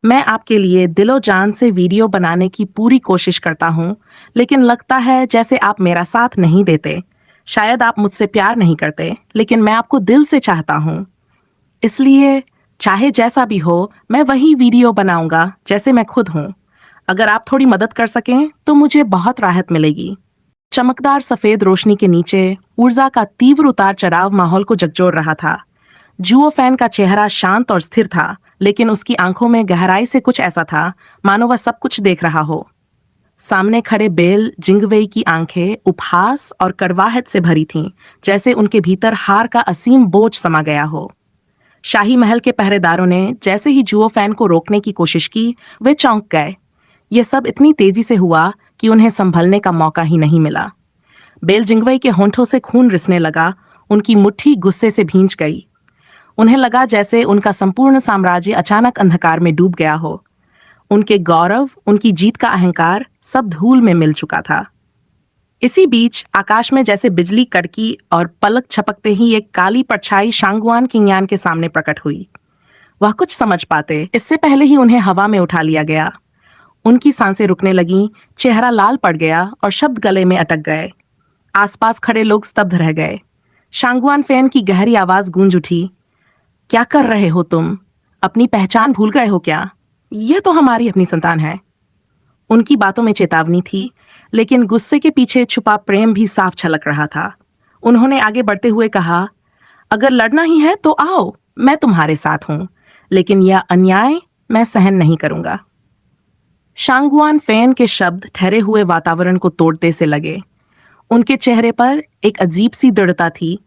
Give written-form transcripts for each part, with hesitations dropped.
मैं आपके लिए दिलो जान से वीडियो बनाने की पूरी कोशिश करता हूँ, लेकिन लगता है जैसे आप मेरा साथ नहीं देते। शायद आप मुझसे प्यार नहीं करते, लेकिन मैं आपको दिल से चाहता हूँ। इसलिए चाहे जैसा भी हो, मैं वही वीडियो बनाऊंगा जैसे मैं खुद हूँ। अगर आप थोड़ी मदद कर सकें, तो मुझे बहुत राहत मिलेगी। चमकदार सफेद रोशनी के नीचे ऊर्जा का तीव्र उतार चढ़ाव माहौल को झकझोर रहा था। जुओ फैन का चेहरा शांत और स्थिर था, लेकिन उसकी आंखों में गहराई से कुछ ऐसा था, मानो वह सब कुछ देख रहा हो। सामने खड़े बेल जिंगवेई की आंखें उपहास और कड़वाहट से भरी थीं, जैसे उनके भीतर हार का असीम बोझ समा गया हो। शाही महल के पहरेदारों ने जैसे ही जुओ फैन को रोकने की कोशिश की, वे चौंक गए। यह सब इतनी तेजी से हुआ कि उन्हें संभलने का मौका ही नहीं मिला। बेल जिंगवेई के होंठों से खून रिसने लगा, उनकी मुट्ठी गुस्से से भींच गई। उन्हें लगा जैसे उनका संपूर्ण साम्राज्य अचानक अंधकार में डूब गया हो। उनके गौरव, उनकी जीत का अहंकार सब धूल में मिल चुका था। इसी बीच आकाश में जैसे बिजली कड़की और पलक छपकते ही एक काली परछाई शांगुआन किंगयान के सामने प्रकट हुई। वह कुछ समझ पाते इससे पहले ही उन्हें हवा में उठा लिया गया। उनकी सांसें रुकने लगीं, चेहरा लाल पड़ गया और शब्द गले में अटक गए। आसपास खड़े लोग स्तब्ध रह गए। शांगुआन फैन की गहरी आवाज गूंज उठी, क्या कर रहे हो तुम? अपनी पहचान भूल गए हो क्या? यह तो हमारी अपनी संतान है। उनकी बातों में चेतावनी थी, लेकिन गुस्से के पीछे छुपा प्रेम भी साफ झलक रहा था। उन्होंने आगे बढ़ते हुए कहा, अगर लड़ना ही है तो आओ, मैं तुम्हारे साथ हूं, लेकिन यह अन्याय मैं सहन नहीं करूंगा। शांगुआन फैन के शब्द ठहरे हुए वातावरण को तोड़ते से लगे। उनके चेहरे पर एक अजीब सी दृढ़ता थी,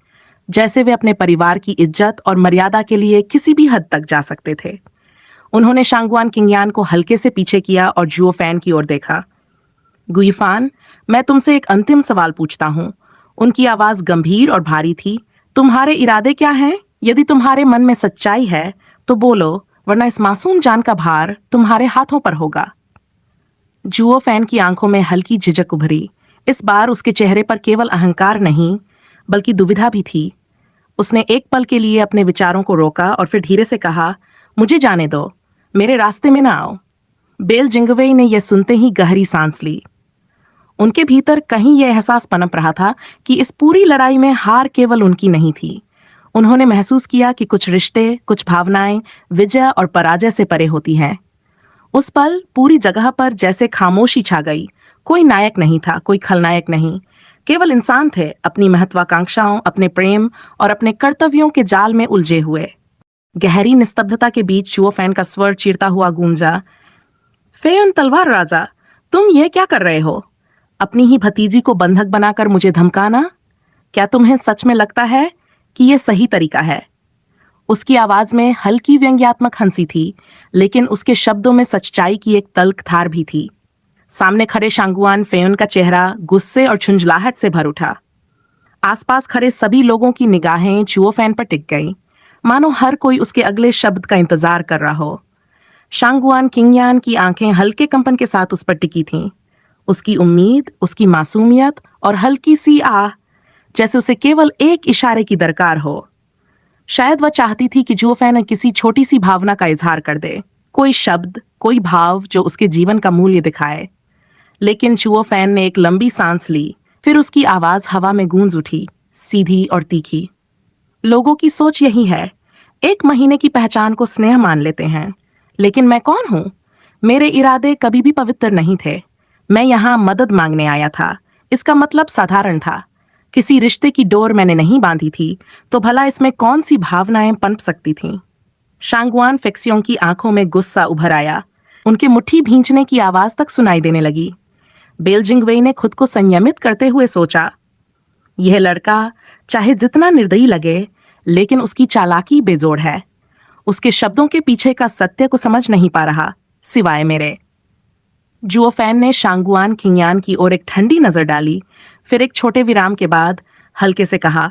जैसे वे अपने परिवार की इज्जत और मर्यादा के लिए किसी भी हद तक जा सकते थे। उन्होंने शांगुआन किंगयान को हल्के से पीछे किया और जुओ फैन की ओर देखा। गुइफान, मैं तुमसे एक अंतिम सवाल पूछता हूँ। उनकी आवाज गंभीर और भारी थी। तुम्हारे इरादे क्या हैं? यदि तुम्हारे मन में सच्चाई है तो बोलो, वरना इस मासूम जान का भार तुम्हारे हाथों पर होगा। जुओ फैन की आंखों में हल्की झिझक उभरी। इस बार उसके चेहरे पर केवल अहंकार नहीं, बल्कि दुविधा भी थी। उसने एक पल के लिए अपने विचारों को रोका और फिर धीरे से कहा, मुझे जाने दो, मेरे रास्ते में ना आओ। बेल जिंगवेई ने यह सुनते ही गहरी सांस ली। उनके भीतर कहीं यह एहसास पनप रहा था कि इस पूरी लड़ाई में हार केवल उनकी नहीं थी। उन्होंने महसूस किया कि कुछ रिश्ते, कुछ भावनाएं विजय और पराजय से परे होती हैं। उस पल पूरी जगह पर जैसे खामोशी छा गई। कोई नायक नहीं था, कोई खलनायक नहीं, केवल इंसान थे, अपनी महत्वाकांक्षाओं, अपने प्रेम और अपने कर्तव्यों के जाल में उलझे हुए। गहरी निस्तब्धता के बीच जुओ फैन का स्वर चीरता हुआ गूंजा, फेयन तलवार राजा, तुम ये क्या कर रहे हो? अपनी ही भतीजी को बंधक बनाकर मुझे धमकाना? क्या तुम्हें सच में लगता है कि यह सही तरीका है? उसकी आवाज में हल्की व्यंग्यात्मक हंसी थी, लेकिन उसके शब्दों में सच्चाई की एक तल्ख धार भी थी। सामने खड़े शांगुआन फेयन का चेहरा गुस्से और झुंझलाहट से भर उठा। आसपास खड़े सभी लोगों की निगाहें जुओ फैन पर टिक गईं, मानो हर कोई उसके अगले शब्द का इंतजार कर रहा हो। शांगुआन किंगयान की आंखें हल्के कंपन के साथ उस पर टिकी थीं। उसकी उम्मीद, उसकी मासूमियत और हल्की सी आह, जैसे उसे केवल एक इशारे की दरकार हो। शायद वह चाहती थी कि जुओ फैन किसी छोटी सी भावना का इजहार कर दे, कोई शब्द, कोई भाव जो उसके जीवन का मूल्य दिखाए। लेकिन जुओ फैन ने एक लंबी सांस ली, फिर उसकी आवाज हवा में गूंज उठी, सीधी और तीखी। लोगों की सोच यही है, 1 महीने की पहचान को स्नेह मान लेते हैं, लेकिन मैं कौन हूं? मेरे इरादे कभी भी पवित्र नहीं थे। मैं यहाँ मदद मांगने आया था। इसका मतलब साधारण था। किसी रिश्ते की डोर मैंने नहीं बांधी थी, तो भला इसमें कौन सी भावनाएं पनप सकती थीं? शांगुआन फेक्सियों की आंखों में गुस्सा उभर आया। उनके मुट्ठी भींचने की आवाज तक सुनाई देने लगी। बेल जिंगवेई ने खुद को संयमित करते हुए सोचा, यह लड़का चाहे जितना निर्दयी लगे, लेकिन उसकी चालाकी बेजोड़ है। उसके शब्दों के पीछे का सत्य को समझ नहीं पा रहा, सिवाय मेरे। जुओ फैन ने शांगुआन किंगयान की ओर एक ठंडी नजर डाली, फिर एक छोटे विराम के बाद हल्के से कहा,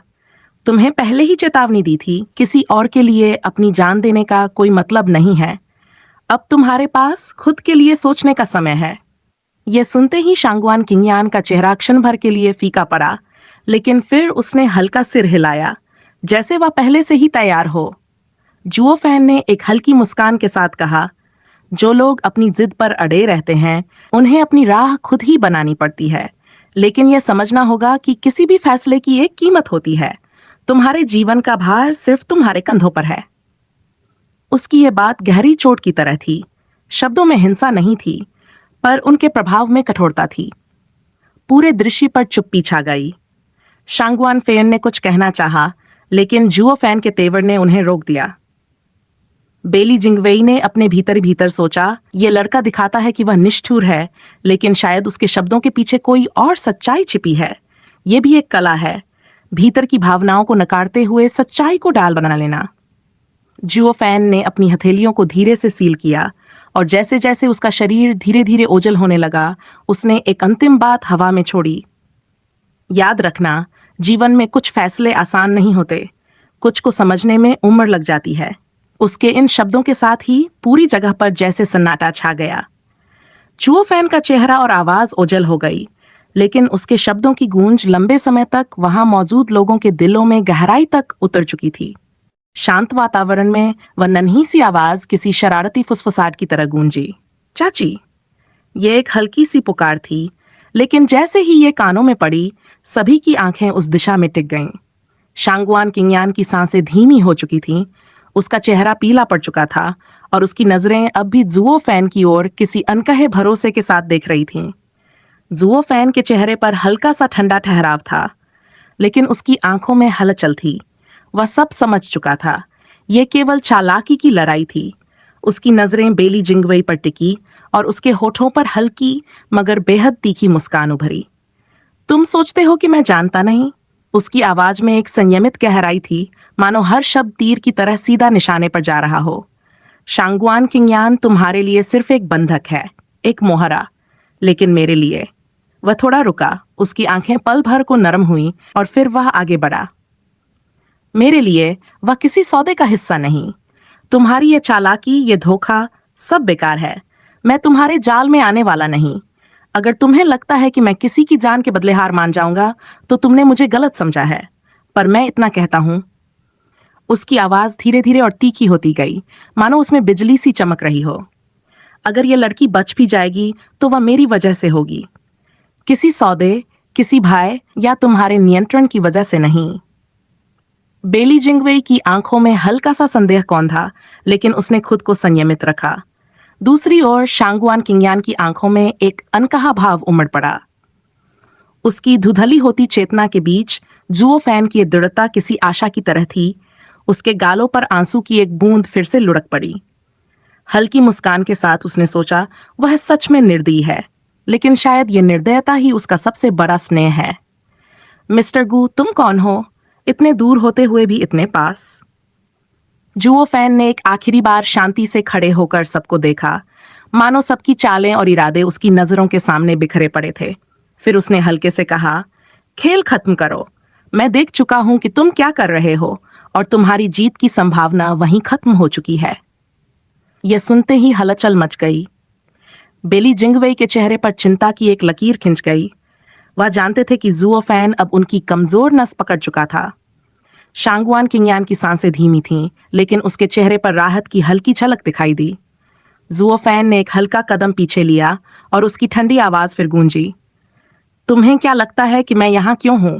तुम्हें पहले ही चेतावनी दी थी, किसी और के लिए अपनी जान देने का कोई मतलब नहीं है। अब तुम्हारे पास खुद के लिए सोचने का समय है। यह सुनते ही शांगुआन किंगयान का चेहरा क्षण भर के लिए फीका पड़ा, लेकिन फिर उसने हल्का सिर हिलाया, जैसे वह पहले से ही तैयार हो। जुओ फैन ने एक हल्की मुस्कान के साथ कहा, जो लोग अपनी जिद पर अड़े रहते हैं उन्हें अपनी राह खुद ही बनानी पड़ती है, लेकिन यह समझना होगा कि किसी भी फैसले की एक कीमत होती है। तुम्हारे जीवन का भार सिर्फ तुम्हारे कंधों पर है। उसकी यह बात गहरी चोट की तरह थी। शब्दों में हिंसा नहीं थी, पर उनके प्रभाव में कठोरता थी। पूरे दृश्य पर चुप्पी छा गई। शांगवान फेन ने कुछ कहना चाहा, लेकिन जुओ फैन के तेवर ने उन्हें रोक दिया। बेली जिंगवेई ने अपने भीतर भीतर सोचा, यह लड़का दिखाता है कि वह निष्ठुर है, लेकिन शायद उसके शब्दों के पीछे कोई और सच्चाई छिपी है। यह भी एक कला है, भीतर की भावनाओं को नकारते हुए सच्चाई को डाल बना लेना। जुओ फैन ने अपनी हथेलियों को धीरे से सील किया, और जैसे जैसे उसका शरीर धीरे धीरे ओझल होने लगा, उसने एक अंतिम बात हवा में छोड़ी। याद रखना, जीवन में कुछ फैसले आसान नहीं होते, कुछ को समझने में उम्र लग जाती है। उसके इन शब्दों के साथ ही पूरी जगह पर जैसे सन्नाटा छा गया। जुओ फैन का चेहरा और आवाज ओझल हो गई, लेकिन उसके शब्दों की गूंज लंबे समय तक वहां मौजूद लोगों के दिलों में गहराई तक उतर चुकी थी। शांत वातावरण में वह नन्ही सी आवाज किसी शरारती फुसफुसाहट की तरह गूंजी, चाची। ये एक हल्की सी पुकार थी, लेकिन जैसे ही ये कानों में पड़ी, सभी की आंखें उस दिशा में टिक गईं। शांगवान किंगयान की सांसें धीमी हो चुकी थीं, उसका चेहरा पीला पड़ चुका था और उसकी नजरें अब भी जुओ फैन की ओर किसी अनकहे भरोसे के साथ देख रही थीं। जुओ फैन के चेहरे पर हल्का सा ठंडा ठहराव था, लेकिन उसकी आंखों में हलचल थी। वह सब समझ चुका था, यह केवल चालाकी की लड़ाई थी। उसकी नजरें बेली जिंगवेई पर टिकी और उसके होठों पर हल्की मगर बेहद तीखी मुस्कान उभरी। तुम सोचते हो कि मैं जानता नहीं? उसकी आवाज में एक संयमित गहराई थी, मानो हर शब्द तीर की तरह सीधा निशाने पर जा रहा हो। शांगवान किंगयान तुम्हारे लिए सिर्फ एक बंधक है, एक मोहरा, लेकिन मेरे लिए। वह थोड़ा रुका, उसकी आंखें पल भर को नरम हुईं और फिर वह आगे बढ़ा। मेरे लिए वह किसी सौदे का हिस्सा नहीं। तुम्हारी ये चालाकी, ये धोखा, सब बेकार है। मैं तुम्हारे जाल में आने वाला नहीं। अगर तुम्हें लगता है कि मैं किसी की जान के बदले हार मान जाऊंगा, तो तुमने मुझे गलत समझा है। पर मैं इतना कहता हूं। उसकी आवाज धीरे धीरे और तीखी होती गई, मानो उसमें बिजली सी चमक रही हो। अगर यह लड़की बच भी जाएगी, तो वह मेरी वजह से होगी, किसी सौदे, किसी भय या तुम्हारे नियंत्रण की वजह से नहीं। बेली जिंगवेई की आंखों में हल्का सा संदेह कौन था, लेकिन उसने खुद को संयमित रखा। दूसरी ओर शांगवान किंगयान की आंखों में एक अनकहा भाव उमड़ पड़ा। उसकी धुंधली होती चेतना के बीच जुओ फैन की दृढ़ता किसी आशा की तरह थी। उसके गालों पर आंसू की एक बूंद फिर से लुढ़क पड़ी। हल्की मुस्कान के साथ उसने सोचा, वह सच में निर्दयी है, लेकिन शायद यह निर्दयता ही उसका सबसे बड़ा स्नेह है। मिस्टर गू, तुम कौन हो, इतने दूर होते हुए भी इतने पास? जुओ फैन ने एक आखिरी बार शांति से खड़े होकर सबको देखा, मानो सबकी चालें और इरादे उसकी नजरों के सामने बिखरे पड़े थे। फिर उसने हल्के से कहा, खेल खत्म करो। मैं देख चुका हूं कि तुम क्या कर रहे हो, और तुम्हारी जीत की संभावना वहीं खत्म हो चुकी है। यह सुनते ही हलचल मच गई। बेली जिंगवेई के चेहरे पर चिंता की एक लकीर खिंच गई। वह जानते थे कि जुओ फैन अब उनकी कमजोर नस पकड़ चुका था। शांगवान किंगयान की सांसें धीमी थीं, लेकिन उसके चेहरे पर राहत की हल्की झलक दिखाई दी। जुओ फैन ने एक हल्का कदम पीछे लिया और उसकी ठंडी आवाज फिर गूंजी, तुम्हें क्या लगता है कि मैं यहाँ क्यों हूं?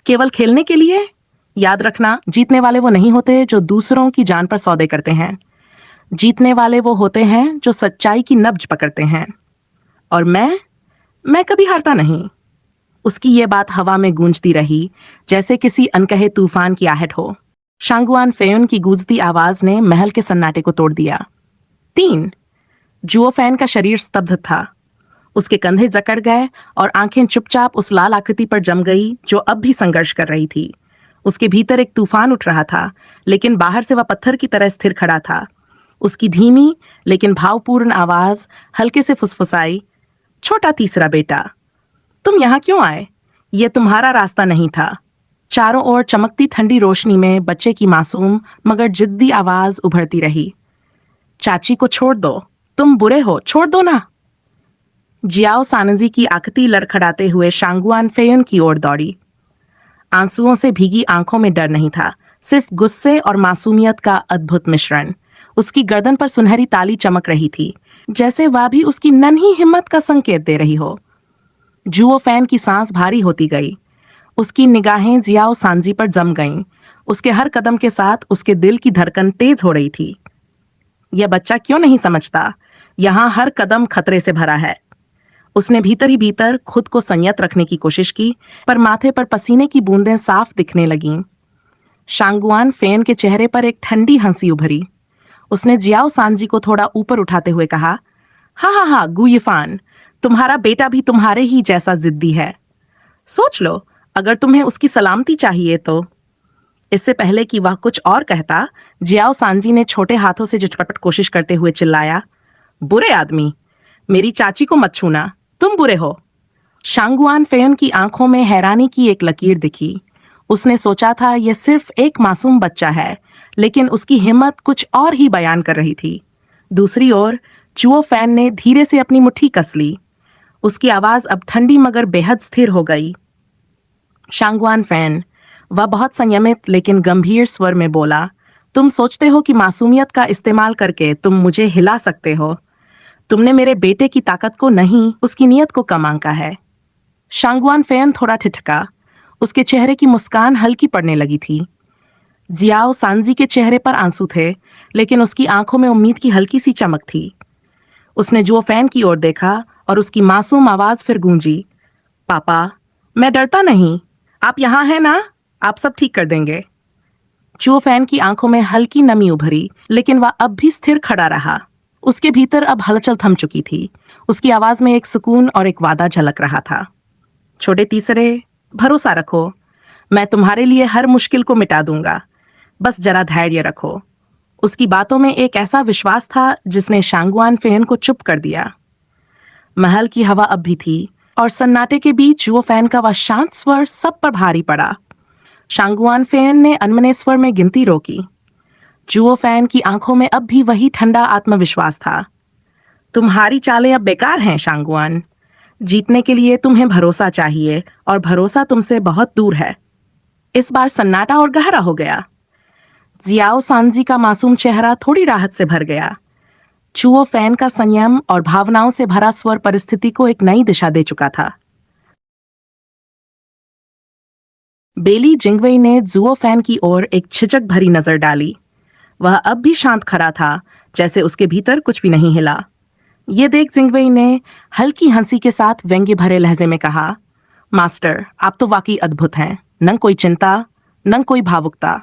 केवल खेलने के लिए? याद रखना, जीतने वाले वो नहीं होते जो दूसरों की जान पर सौदे करते हैं। जीतने वाले वो होते हैं जो सच्चाई की नब्ज पकड़ते हैं। और मैं कभी हारता नहीं। उसकी ये बात हवा में गूंजती रही, जैसे किसी अनकहे तूफान की आहट हो। शांगवान फेयुन की गूंजती आवाज ने महल के सन्नाटे को तोड़ दिया। 3। जुओ फैन का शरीर स्तब्ध था। उसके कंधे जकड़ गए और आंखें चुपचाप उस लाल आकृति पर जम गई जो अब भी संघर्ष कर रही थी। उसके भीतर एक तूफान उठ रहा था, लेकिन बाहर से वह पत्थर की तरह स्थिर खड़ा था। उसकी धीमी लेकिन भावपूर्ण आवाज हल्के से फुसफुसाई, छोटा तीसरा बेटा, तुम यहाँ क्यों आए? यह तुम्हारा रास्ता नहीं था। चारों ओर चमकती ठंडी रोशनी में बच्चे की मासूम मगर जिद्दी आवाज उभरती रही, चाची को छोड़ दो, तुम बुरे हो, छोड़ दो ना। जियाओ सानजी की आखिरी लड़खड़ाते हुए शांगवान फेयुन की ओर दौड़ी। आंसुओं से भीगी आंखों में डर नहीं था, सिर्फ गुस्से और मासूमियत का अद्भुत मिश्रण। उसकी गर्दन पर सुनहरी ताली चमक रही थी, जैसे वह भी उसकी नन्ही हिम्मत का संकेत दे रही हो। जुओ फैन की सांस भारी होती गई। उसकी निगाहें जियाओ सांजी पर जम गईं। उसके हर कदम के साथ उसके दिल की धड़कन तेज हो रही थी। यह बच्चा क्यों नहीं समझता, यहाँ हर कदम खतरे से भरा है। उसने भीतर ही भीतर खुद को संयत रखने की कोशिश की, पर माथे पर पसीने की बूंदें साफ दिखने लगीं। शांगुआन फेन के चेहरे पर एक ठंडी हंसी उभरी। उसने जियाओ सांजी को थोड़ा ऊपर उठाते हुए कहा, हाँ हाँ हाँ गुयफान, तुम्हारा बेटा भी तुम्हारे ही जैसा जिद्दी है। सोच लो, अगर तुम्हें उसकी सलामती चाहिए तो। इससे पहले कि वह कुछ और कहता, जियाओ सांजी ने छोटे हाथों से झटपट कोशिश करते हुए चिल्लाया, बुरे आदमी, मेरी चाची को मत छूना, तुम बुरे हो। शांगुआन फेयन की आंखों में हैरानी की एक लकीर दिखी। उसने सोचा था यह सिर्फ एक मासूम बच्चा है, लेकिन उसकी हिम्मत कुछ और ही बयान कर रही थी। दूसरी ओर चुओ फैन ने धीरे से अपनी मुट्ठी कस ली। उसकी आवाज अब ठंडी मगर बेहद स्थिर हो गई। शांगुआन फैन, वह बहुत संयमित लेकिन गंभीर स्वर में बोला, तुम सोचते हो कि मासूमियत का इस्तेमाल करके तुम मुझे हिला सकते हो। तुमने मेरे बेटे की ताकत को नहीं, उसकी नीयत को कम आंका है। शांगुआन फैन थोड़ा ठिठका। उसके चेहरे की मुस्कान हल्की पड़ने लगी थी। जियाओ सांजी के चेहरे पर आंसू थे, लेकिन उसकी आंखों में उम्मीद की हल्की सी चमक थी। उसने जुओ फैन की ओर देखा और उसकी मासूम आवाज फिर गूंजी, पापा, मैं डरता नहीं, आप यहाँ हैं ना, आप सब ठीक कर देंगे। जुओ फैन की आंखों में हल्की नमी उभरी, लेकिन वह अब भी स्थिर खड़ा रहा। उसके भीतर अब हलचल थम चुकी थी। उसकी आवाज में एक सुकून और एक वादा झलक रहा था। छोटे तीसरे, भरोसा रखो, मैं तुम्हारे लिए हर मुश्किल को मिटा दूंगा, बस जरा धैर्य रखो। उसकी बातों में एक ऐसा विश्वास था जिसने शांगुआन फेन को चुप कर दिया। महल की हवा अब भी थी और सन्नाटे के बीच जुओ फैन का वह शांत स्वर सब पर भारी पड़ा। शांगुआन फेन ने अनमने स्वर में गिनती रोकी। जुओ फैन की आंखों में अब भी वही ठंडा आत्मविश्वास था। तुम्हारी चालें अब बेकार हैं शांगुआन। जीतने के लिए तुम्हें भरोसा चाहिए और भरोसा तुमसे बहुत दूर है। इस बार सन्नाटा और गहरा हो गया। जियाओ सांजी का मासूम चेहरा थोड़ी राहत से भर गया। चुओ फैन का संयम और भावनाओं से भरा स्वर परिस्थिति को एक नई दिशा दे चुका था। बेली जिंगवेई ने जुओ फैन की ओर एक छिचक भरी नजर डाली। वह अब भी शांत खड़ा था, जैसे उसके भीतर कुछ भी नहीं हिला। ये देख जिंगवेई ने हल्की हंसी के साथ व्यंग्य भरे लहजे में कहा, मास्टर, आप तो वाकई अद्भुत हैं। न कोई चिंता, न कोई भावुकता।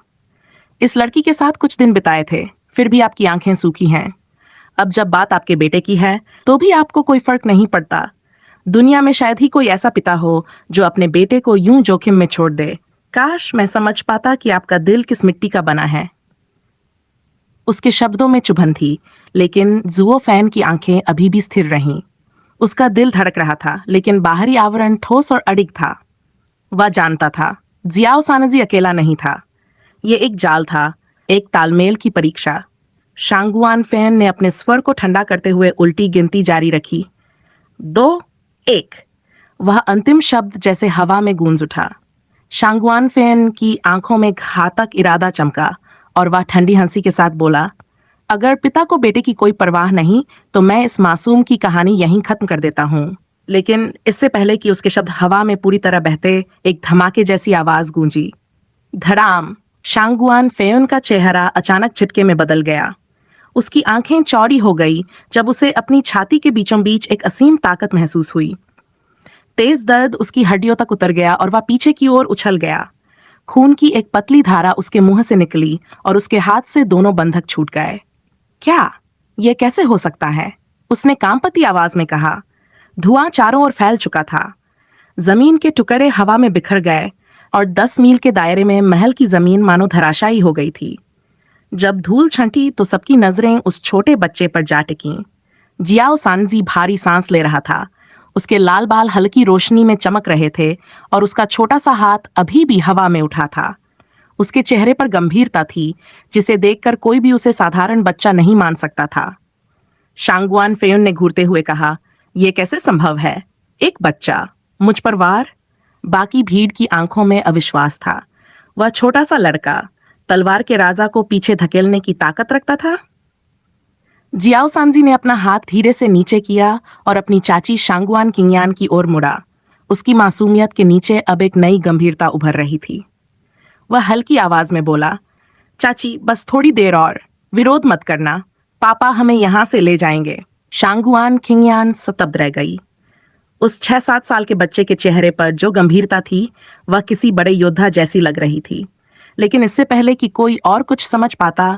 इस लड़की के साथ कुछ दिन बिताए थे, फिर भी आपकी आंखें सूखी हैं। अब जब बात आपके बेटे की है, तो भी आपको कोई फर्क नहीं पड़ता। दुनिया में शायद ही कोई ऐसा पिता हो जो अपने बेटे को यूं जोखिम में छोड़ दे। काश मैं समझ पाता कि आपका दिल किस मिट्टी का बना है। उसके शब्दों में चुभन थी, लेकिन जुओ फैन की आंखें अभी भी स्थिर रहीं। उसका दिल धड़क रहा था, लेकिन बाहरी आवरण ठोस और अडिग था। वह जानता था, जियाओ सानजी अकेला नहीं था। ये एक जाल था, एक तालमेल की परीक्षा। शांगुआन फैन ने अपने स्वर को ठंडा करते हुए उल्टी गिनती जारी रखी। 2, 1। वह अंतिम शब्द जैसे हवा में गूंज उठा। शांगुआन फैन की आंखों में घातक इरादा चमका और वह ठंडी हंसी के साथ बोला, अगर पिता को बेटे की कोई परवाह नहीं, तो मैं इस मासूम की कहानी यहीं खत्म कर देता हूँ। लेकिन इससे पहले कि उसके शब्द हवा में पूरी तरह बहते, एक धमाके जैसी आवाज गूंजी। धड़ाम। शांगुआन फेयन का चेहरा अचानक झटके में बदल गया। उसकी आंखें चौड़ी हो गई जब उसे अपनी छाती के बीचों बीच एक असीम ताकत महसूस हुई। तेज दर्द उसकी हड्डियों तक उतर गया और वह पीछे की ओर उछल गया। खून की एक पतली धारा उसके मुंह से निकली और उसके हाथ से दोनों बंधक छूट गए। क्या? यह कैसे हो सकता है? उसने कांपती आवाज में कहा। धुआं चारों ओर फैल चुका था। जमीन के टुकड़े हवा में बिखर गए और 10 मील के दायरे में महल की जमीन मानो धराशायी हो गई थी। जब धूल छंटी तो सबकी नजरें उस छोटे बच्चे पर जा टिकीं। जियाओ सांजी भारी सांस ले रहा था। उसके लाल बाल हल्की रोशनी में चमक रहे थे और उसका छोटा सा हाथ अभी भी हवा में उठा था। उसके चेहरे पर गंभीरता थी, जिसे देखकर कोई भी उसे साधारण बच्चा नहीं मान सकता था। शांगुआन फेयुन ने घूरते हुए कहा, यह कैसे संभव है? एक बच्चा मुझ पर वार? बाकी भीड़ की आंखों में अविश्वास था। वह छोटा सा लड़का तलवार के राजा को पीछे धकेलने की ताकत रखता था। जियाओ सांजी ने अपना हाथ धीरे से नीचे किया और अपनी चाची शांगुआन किंगयान की ओर मुड़ा। उसकी मासूमियत के नीचे अब एक नई गंभीरता उभर रही थी। वह हल्की आवाज में बोला, चाची बस थोड़ी देर और, विरोध मत करना, पापा हमें यहां से ले जाएंगे। शांगुआन किंगयान स्तब्ध रह गई। उस 6-7 साल के बच्चे के चेहरे पर जो गंभीरता थी वह किसी बड़े योद्धा जैसी लग रही थी। लेकिन इससे पहले कि कोई और कुछ समझ पाता,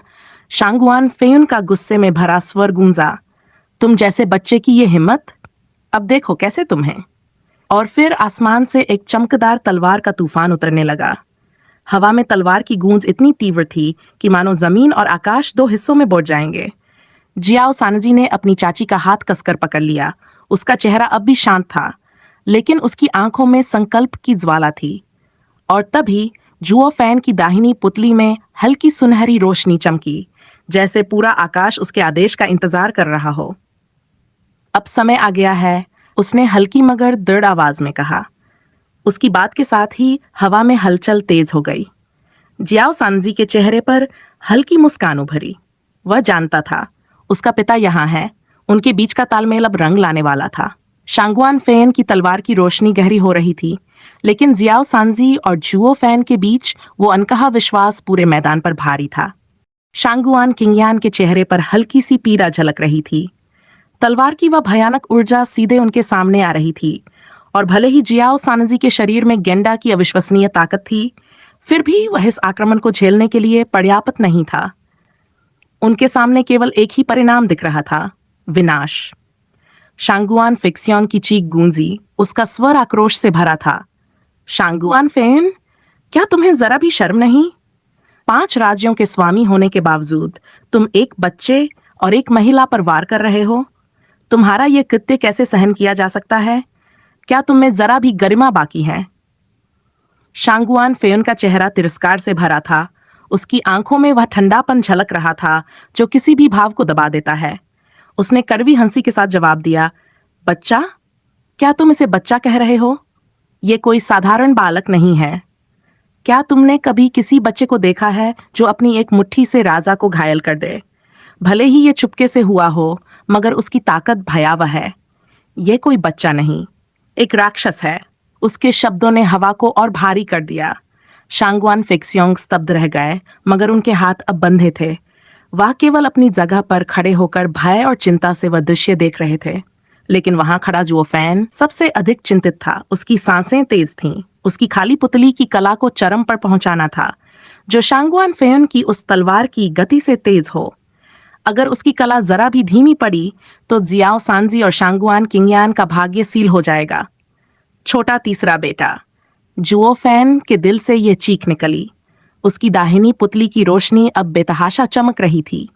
शांगुआन फेयुन का गुस्से में भरा स्वर गूंजा, तुम जैसे बच्चे की ये हिम्मत, अब देखो कैसे तुम हैं। और फिर आसमान से एक चमकदार तलवार का तूफान उतरने लगा। हवा में तलवार की गूंज इतनी तीव्र थी कि मानो जमीन और आकाश 2 हिस्सों में बंट जाएंगे। जियाओ सानजी ने अपनी चाची का हाथ कसकर पकड़ लिया। उसका चेहरा अब भी शांत था, लेकिन उसकी आंखों में संकल्प की ज्वाला थी। और तभी जुओ फैन की दाहिनी पुतली में हल्की सुनहरी रोशनी चमकी, जैसे पूरा आकाश उसके आदेश का इंतजार कर रहा हो। अब समय आ गया है, उसने हल्की मगर दृढ़ आवाज में कहा। उसकी बात के साथ ही हवा में हलचल तेज हो गई। जियाओ सांजी के चेहरे पर हल्की मुस्कान उभरी। वह जानता था उसका पिता यहाँ है। उनके बीच का तालमेल अब रंग लाने वाला था। शांगुआन फैन की तलवार की रोशनी गहरी हो रही थी, लेकिन जियाओ सांजी और जुओ फैन के बीच वो अनकहा विश्वास पूरे मैदान पर भारी था। शांगुआन किंगयान के चेहरे पर हल्की सी पीड़ा झलक रही थी। तलवार की वह भयानक ऊर्जा सीधे उनके सामने आ रही थी, और भले ही जियाओ सानजी के शरीर में गेंडा की अविश्वसनीय ताकत थी, फिर भी वह इस आक्रमण को झेलने के लिए पर्याप्त नहीं था। उनके सामने केवल एक ही परिणाम दिख रहा था, विनाश। शांगुआन फिक्सियोंग की चीख गूंजी, उसका स्वर आक्रोश से भरा था। शांगुआन फेन, क्या तुम्हें जरा भी शर्म नहीं? 5 राज्यों के स्वामी होने के बावजूद तुम एक बच्चे और एक महिला पर वार कर रहे हो। तुम्हारा यह कृत्य कैसे सहन किया जा सकता है? क्या तुम में जरा भी गरिमा बाकी है? शांगुआन फेन का चेहरा तिरस्कार से भरा था। उसकी आंखों में वह ठंडापन झलक रहा था जो किसी भी भाव को दबा देता है। उसने कड़वी हंसी के साथ जवाब दिया, बच्चा? क्या तुम इसे बच्चा कह रहे हो? यह कोई साधारण बालक नहीं है। क्या तुमने कभी किसी बच्चे को देखा है जो अपनी एक मुट्ठी से राजा को घायल कर दे? भले ही यह चुपके से हुआ हो, मगर उसकी ताकत भयावह है। यह कोई बच्चा नहीं, एक राक्षस है। उसके शब्दों ने हवा को और भारी कर दिया। शांगुआन फिक्सियोंग स्तब्ध रह गए, मगर उनके हाथ अब बंधे थे। वह केवल अपनी जगह पर खड़े होकर भय और चिंता से वह दृश्य देख रहे थे। लेकिन वहां खड़ा जुओ फैन सबसे अधिक चिंतित था। उसकी सांसें तेज थीं। उसकी खाली पुतली की कला को चरम पर पहुंचाना था, जो शांगुआन फेन की उस तलवार की गति से तेज हो। अगर उसकी कला जरा भी धीमी पड़ी तो जियाओ सांजी और शांगुआन किंगयान का भाग्य सील हो जाएगा। छोटा तीसरा बेटा। जुओ फैन के दिल से यह चीख निकली। उसकी दाहिनी पुतली की रोशनी अब बेतहाशा चमक रही थी,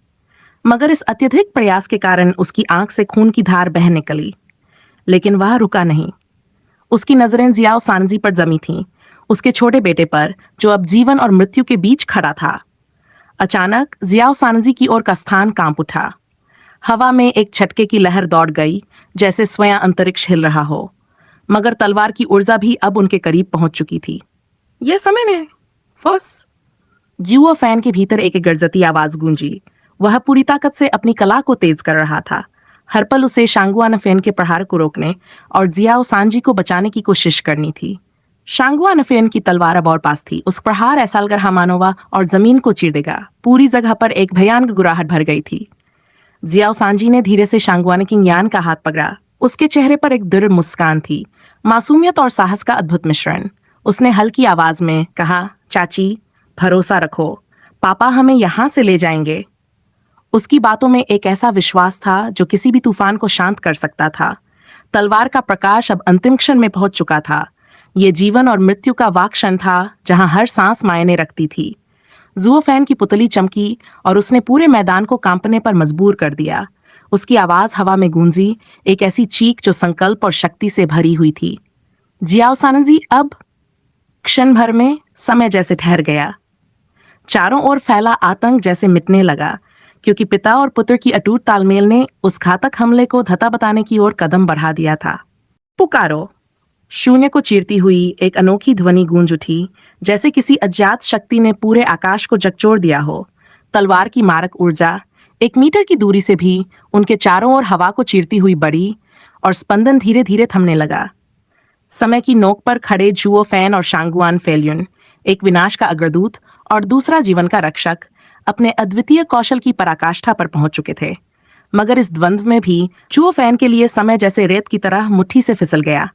मगर इस अत्यधिक प्रयास के कारण उसकी आंख से खून की धार बह निकली। लेकिन वह रुका नहीं। उसकी नजरें जियाओ सांजी पर जमी थीं, उसके छोटे बेटे पर जो अब जीवन और मृत्यु के बीच खड़ा था। अचानक जियाओ सांजी की ओर का स्थान कांप उठा। हवा में एक झटके की लहर दौड़ गई, जैसे स्वयं अंतरिक्ष हिल रहा हो, मगर तलवार की ऊर्जा भी अब उनके करीब पहुंच चुकी थी। यह समय ने फस। जुओ फैन के भीतर एक गर्जती आवाज गूंजी। वह पूरी ताकत से अपनी कला को तेज कर रहा था। हर पल उसे शांगुआन फेन के प्रहार को रोकने और जियाओ सांजी को बचाने की कोशिश करनी थी। शांगुआन फेन की तलवार अब और पास थी। उस प्रहार ऐसा लग रहा मानो वह और जमीन को चीर देगा। पूरी जगह पर एक भयानक गुराहट भर गई थी। जियाओ सांजी ने धीरे से शांगुआन किंगयान का हाथ पकड़ा। उसके चेहरे पर एक दृढ़ मुस्कान थी, मासूमियत और साहस का अद्भुत मिश्रण। उसने हल्की आवाज में कहा, चाची, भरोसा रखो, पापा हमें यहां से ले जाएंगे। उसकी बातों में एक ऐसा विश्वास था जो किसी भी तूफान को शांत कर सकता था। तलवार का प्रकाश अब अंतिम क्षण में पहुंच चुका था। यह जीवन और मृत्यु का वाक क्षण था, जहां हर सांस मायने रखती थी। जुओ फैन की पुतली चमकी और उसने पूरे मैदान को कांपने पर मजबूर कर दिया। उसकी आवाज हवा में गूंजी, एक ऐसी चीख जो संकल्प और शक्ति से भरी हुई थी। जियाओ सानजी, अब क्षण भर में समय जैसे ठहर गया। चारों ओर फैला आतंक जैसे मिटने लगा, क्योंकि पिता और पुत्र की अटूट तालमेल ने उस घातक हमले को धता बताने की ओर कदम बढ़ा दिया था। पुकारो। शून्य को चीरती हुई एक अनोखी ध्वनि गूंज उठी, जैसे किसी अज्ञात शक्ति ने पूरे आकाश को झकझोर दिया हो। तलवार की मारक ऊर्जा, 1 मीटर की दूरी से भी उनके चारों ओर हवा को चीरती हुई बड़ी और स्पंदन धीरे धीरे थमने लगा। समय की नोक पर खड़े जुओ फैन और शांगुआन फेल्युन, एक विनाश का अग्रदूत और दूसरा जीवन का रक्षक, अपने अद्वितीय कौशल की पराकाष्ठा पर पहुंच चुके थे। मगर इस द्वंद्व में भी जुओ फैन के लिए समय जैसे रेत की तरह मुट्ठी से फिसल गया।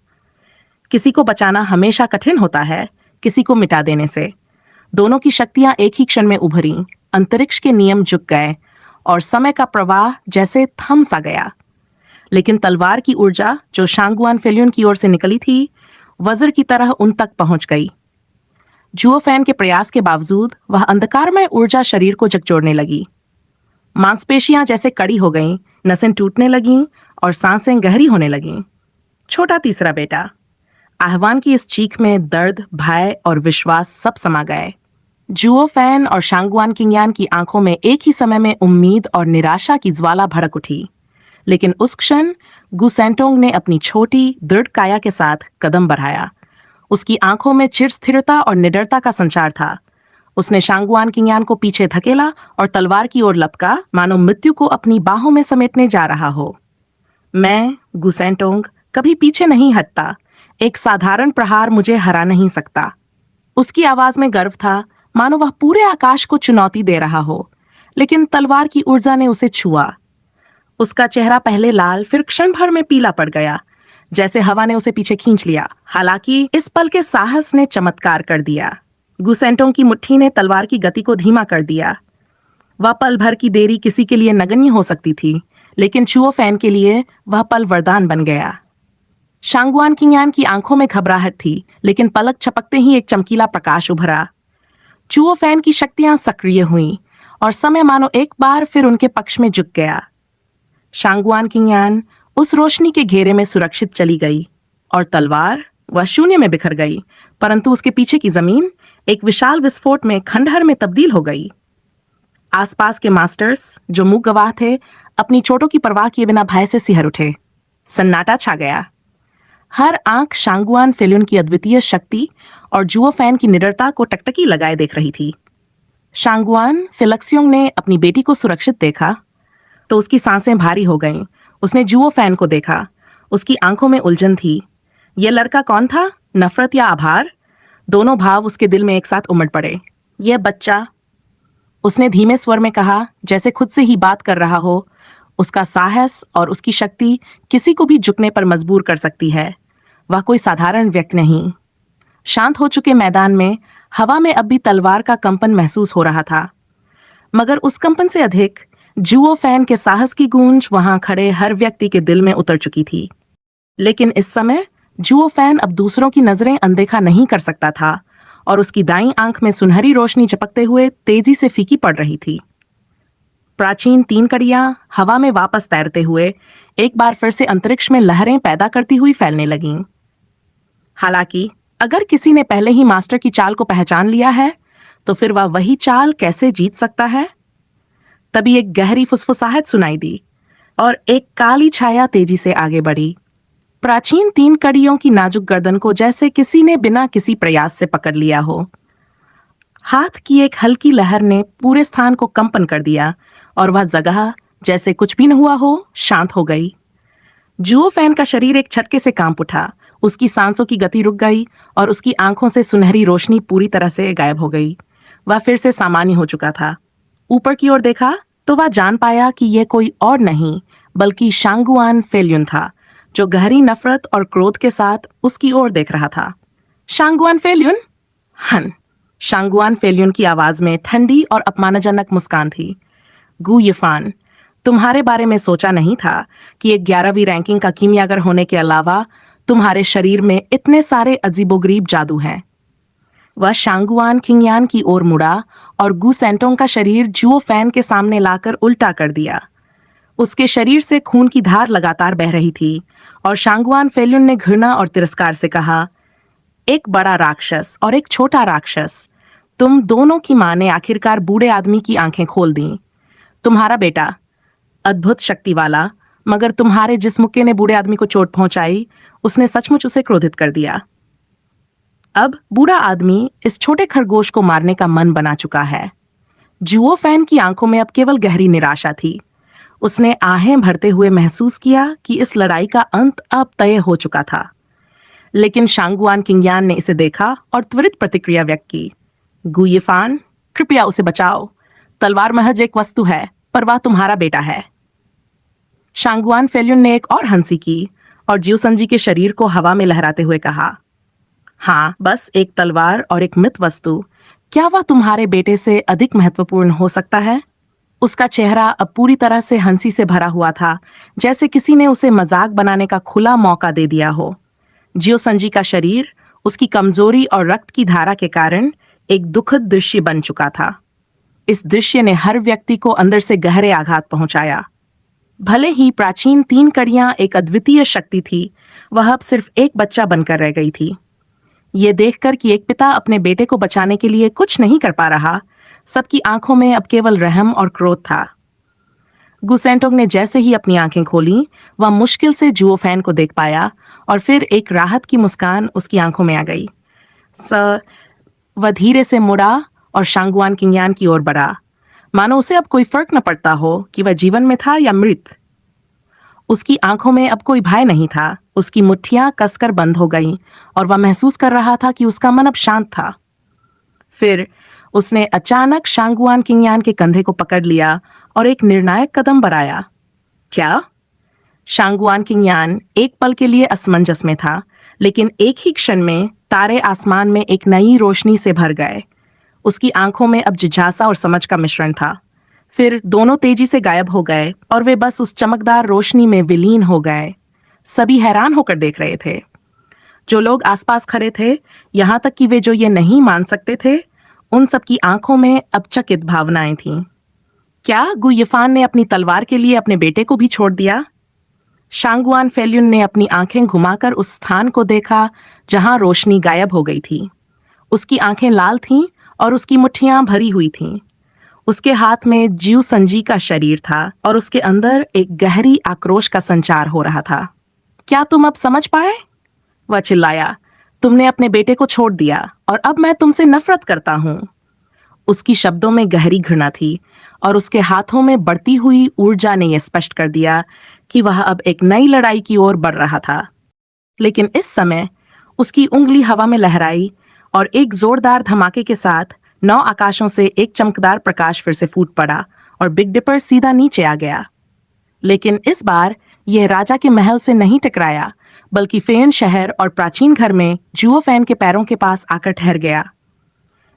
किसी को बचाना हमेशा कठिन होता है, किसी को मिटा देने से। दोनों की शक्तियां एक ही क्षण में उभरी, अंतरिक्ष के नियम झुक गए और समय का प्रवाह जैसे थम सा गया। लेकिन तलवार की ऊर्जा जो शांगुआन फेल्युन की ओर से निकली थी, वज्र की तरह उन तक पहुंच गई। जुओ फैन के प्रयास के बावजूद वह अंधकारमय ऊर्जा शरीर को झकझोरने लगी। मांसपेशियां जैसे कड़ी हो गईं, नसें टूटने लगीं और सांसें गहरी होने लगीं। छोटा तीसरा बेटा। आह्वान की इस चीख में दर्द, भय और विश्वास सब समा गए। जुओ फैन और शांगुआन किंगयान की आंखों में एक ही समय में उम्मीद और निराशा की ज्वाला भड़क उठी। लेकिन उस क्षण गु सेंटोंग ने अपनी छोटी दृढ़ काया के साथ कदम बढ़ाया। उसकी आंखों में चिर स्थिरता और निडरता का संचार था। उसने शांगुआन किंगयान को पीछे धकेला और तलवार की ओर लपका, मानो मृत्यु को अपनी बाहों में समेटने जा रहा हो। मैं, गु सेंटोंग, कभी पीछे नहीं हटता। एक साधारण प्रहार मुझे हरा नहीं सकता। उसकी आवाज में गर्व था, मानो वह पूरे आकाश को चुनौती दे रहा हो। लेकिन तलवार की ऊर्जा ने उसे छुआ। उसका चेहरा पहले लाल, फिर क्षण भर में पीला पड़ गया, जैसे हवा ने उसे पीछे खींच लिया। हालांकि इस पल के साहस ने चमत्कार कर दिया। गु सेंटोंग की मुट्ठी ने तलवार की गति को धीमा कर दिया। वह पल भर की देरी किसी के लिए नगण्य हो सकती थी, लेकिन जुओ फैन के लिए वह पल वरदान बन गया। शांगुआन किंगयान की आंखों में घबराहट थी, लेकिन पलक झपकते ही एक चमकीला प्रकाश उभरा। जुओ फैन की शक्तियां सक्रिय हुईं और समय मानो एक बार फिर उनके पक्ष में झुक गया। शांगुआन किंगयान उस रोशनी के घेरे में सुरक्षित चली गई और तलवार वह शून्य में बिखर गई, परंतु उसके पीछे की जमीन एक विशाल विस्फोट में खंडहर में तब्दील हो गई। आसपास के मास्टर्स, जो मुंह गवाह थे, अपनी चोटों की परवाह किए बिना भय से सिहर उठे। सन्नाटा छा गया। हर आंख शांगुआन फेल्युन की अद्वितीय शक्ति और जुओ फैन की निडरता को टकटकी लगाए देख रही थी। शांगुआन फिलक्सियोंग ने अपनी बेटी को सुरक्षित देखा तो उसकी सांसें भारी हो गईं। उसने जुओ फैन को देखा। उसकी आंखों में उलझन थी। यह लड़का कौन था? नफरत या आभार? दोनों भाव उसके दिल में एक साथ उमड़ पड़े। यह बच्चा, उसने धीमे स्वर में कहा, जैसे खुद से ही बात कर रहा हो। उसका साहस और उसकी शक्ति किसी को भी झुकने पर मजबूर कर सकती है। वह कोई साधारण व्यक्ति नहीं। शांत हो चुके मैदान में हवा में अब भी तलवार का कंपन महसूस हो रहा था, मगर उस कंपन से अधिक जुओ फैन के साहस की गूंज वहां खड़े हर व्यक्ति के दिल में उतर चुकी थी। लेकिन इस समय जुओ फैन अब दूसरों की नजरें अनदेखा नहीं कर सकता था और उसकी दाईं आंख में सुनहरी रोशनी झपकते हुए तेजी से फीकी पड़ रही थी। प्राचीन 3 कड़ियां हवा में वापस तैरते हुए एक बार फिर से अंतरिक्ष में लहरें पैदा करती हुई फैलने लगीं। हालांकि अगर किसी ने पहले ही मास्टर की चाल को पहचान लिया है, तो फिर वह वही चाल कैसे जीत सकता है? तभी एक गहरी फुसफुसाहट सुनाई दी और एक काली छाया तेजी से आगे बढ़ी। प्राचीन 3 कड़ियों की नाजुक गर्दन को जैसे किसी ने बिना किसी प्रयास से पकड़ लिया हो। हाथ की एक हल्की लहर ने पूरे स्थान को कंपन कर दिया और वह जगह जैसे कुछ भी न हुआ हो, शांत हो गई। जुओ फैन का शरीर एक झटके से कांप उठा। उसकी सांसों की गति रुक गई और उसकी आंखों से सुनहरी रोशनी पूरी तरह से गायब हो गई। वह फिर से सामान्य हो चुका था। ऊपर की ओर देखा तो वह जान पाया कि यह कोई और नहीं बल्कि शांगुआन फेल्युन था, जो गहरी नफरत और क्रोध के साथ उसकी ओर देख रहा था। शांगुआन फेल्युन? हन। शांगुआन फेल्युन की आवाज में ठंडी और अपमानजनक मुस्कान थी। गु यिफान, तुम्हारे बारे में सोचा नहीं था कि एक 11वीं रैंकिंग का कीमियागर होने के अलावा तुम्हारे शरीर में इतने सारे अजीबोगरीब जादू हैं। वह शांगुआन किंगयान की ओर मुड़ा और गु सेंटोंग का शरीर जुओ फैन के सामने लाकर उल्टा कर दिया। उसके शरीर से खून की धार लगातार बह रही थी और शांगुआन फेल्युन ने घृणा और तिरस्कार से कहा, एक बड़ा राक्षस और एक छोटा राक्षस, तुम दोनों की मां ने आखिरकार बूढ़े आदमी की आंखें खोल दी। तुम्हारा बेटा अद्भुत शक्ति वाला, मगर तुम्हारे जिस मुक्के ने बूढ़े आदमी को चोट पहुंचाई, उसने सचमुच उसे क्रोधित कर दिया। अब बूढ़ा आदमी इस छोटे खरगोश को मारने का मन बना चुका है। जुओ फैन की आंखों में अब केवल गहरी निराशा थी। उसने आहें भरते हुए महसूस किया कि इस लड़ाई का अंत अब तय हो चुका था। लेकिन शांगुआन किंगयान ने इसे देखा और त्वरित प्रतिक्रिया व्यक्त की। गुयेफान, कृपया उसे बचाओ। तलवार महज एक वस्तु है, पर वह तुम्हारा बेटा है। शांगुआन फेल्युन ने एक और हंसी की और जियोसंजी के शरीर को हवा में लहराते हुए कहा, हाँ, बस एक तलवार और एक मृत वस्तु, क्या वह तुम्हारे बेटे से अधिक महत्वपूर्ण हो सकता है? उसका चेहरा अब पूरी तरह से हंसी से भरा हुआ था, जैसे किसी ने उसे मजाक बनाने का खुला मौका दे दिया हो। जियोसंजी का शरीर उसकी कमजोरी और रक्त की धारा के कारण एक दुखद दृश्य बन चुका था। इस दृश्य ने हर व्यक्ति को अंदर से गहरे आघात पहुंचाया। भले ही प्राचीन 3 कड़ियां एक अद्वितीय शक्ति थी, वह अब सिर्फ एक बच्चा बनकर रह गई थी। ये देखकर कि एक पिता अपने बेटे को बचाने के लिए कुछ नहीं कर पा रहा, सबकी आंखों में अब केवल रहम और क्रोध था। गुसेंटोंग ने जैसे ही अपनी आंखें खोलीं, वह मुश्किल से जुओ फैन को देख पाया और फिर एक राहत की मुस्कान उसकी आंखों में आ गई। वह धीरे से मुड़ा और शांगुआन किंगयान की ओर बढ़ा, मानो उसे अब कोई फर्क न पड़ता हो कि वह जीवन में था या मृत। उसकी आंखों में अब कोई भय नहीं था, उसकी मुट्ठियां कसकर बंद हो गईं और वह महसूस कर रहा था कि उसका मन अब शांत था। फिर उसने अचानक शांगुआन किंगयान के कंधे को पकड़ लिया और एक निर्णायक कदम बढ़ाया। क्या? शांगुआन किंगयान एक पल के लिए असमंजस में था, लेकिन एक ही क्षण में तारे आसमान में एक नई रोशनी से भर गए। उसकी आंखों में अब जिज्ञासा और समझ का मिश्रण था। फिर दोनों तेजी से गायब हो गए और वे बस उस चमकदार रोशनी में विलीन हो गए। सभी हैरान होकर देख रहे थे। जो लोग आसपास खड़े थे, यहां तक कि वे जो ये नहीं मान सकते थे, उन सबकी आंखों में अब चकित भावनाएं थीं। क्या गुयेफान ने अपनी तलवार के लिए अपने बेटे को भी छोड़ दिया? शांगुआन फेल्युन ने अपनी आंखें घुमाकर उस स्थान को देखा जहां रोशनी गायब हो गई थी। उसकी आंखें लाल थीं और उसकी मुट्ठियां भरी हुई थीं। उसके हाथ में जियोसंजी का शरीर था और उसके अंदर एक गहरी आक्रोश का संचार हो रहा था। क्या तुम अब समझ पाए? वह चिल्लाया, तुमने अपने बेटे को छोड़ दिया और अब मैं तुमसे नफरत करता हूं। उसकी शब्दों में गहरी घृणा थी और उसके हाथों में बढ़ती हुई ऊर्जा ने यह स्पष्ट कर दिया कि वह अब एक नई लड़ाई की ओर बढ़ रहा था। लेकिन इस समय उसकी उंगली हवा में लहराई और एक जोरदार धमाके के साथ 9 आकाशों से एक चमकदार प्रकाश फिर से फूट पड़ा और बिग डिपर सीधा नीचे आ गया। लेकिन इस बार यह राजा के महल से नहीं टकराया, बल्कि फेयन शहर और प्राचीन घर में जुओ फैन के पैरों के पास आकर ठहर गया।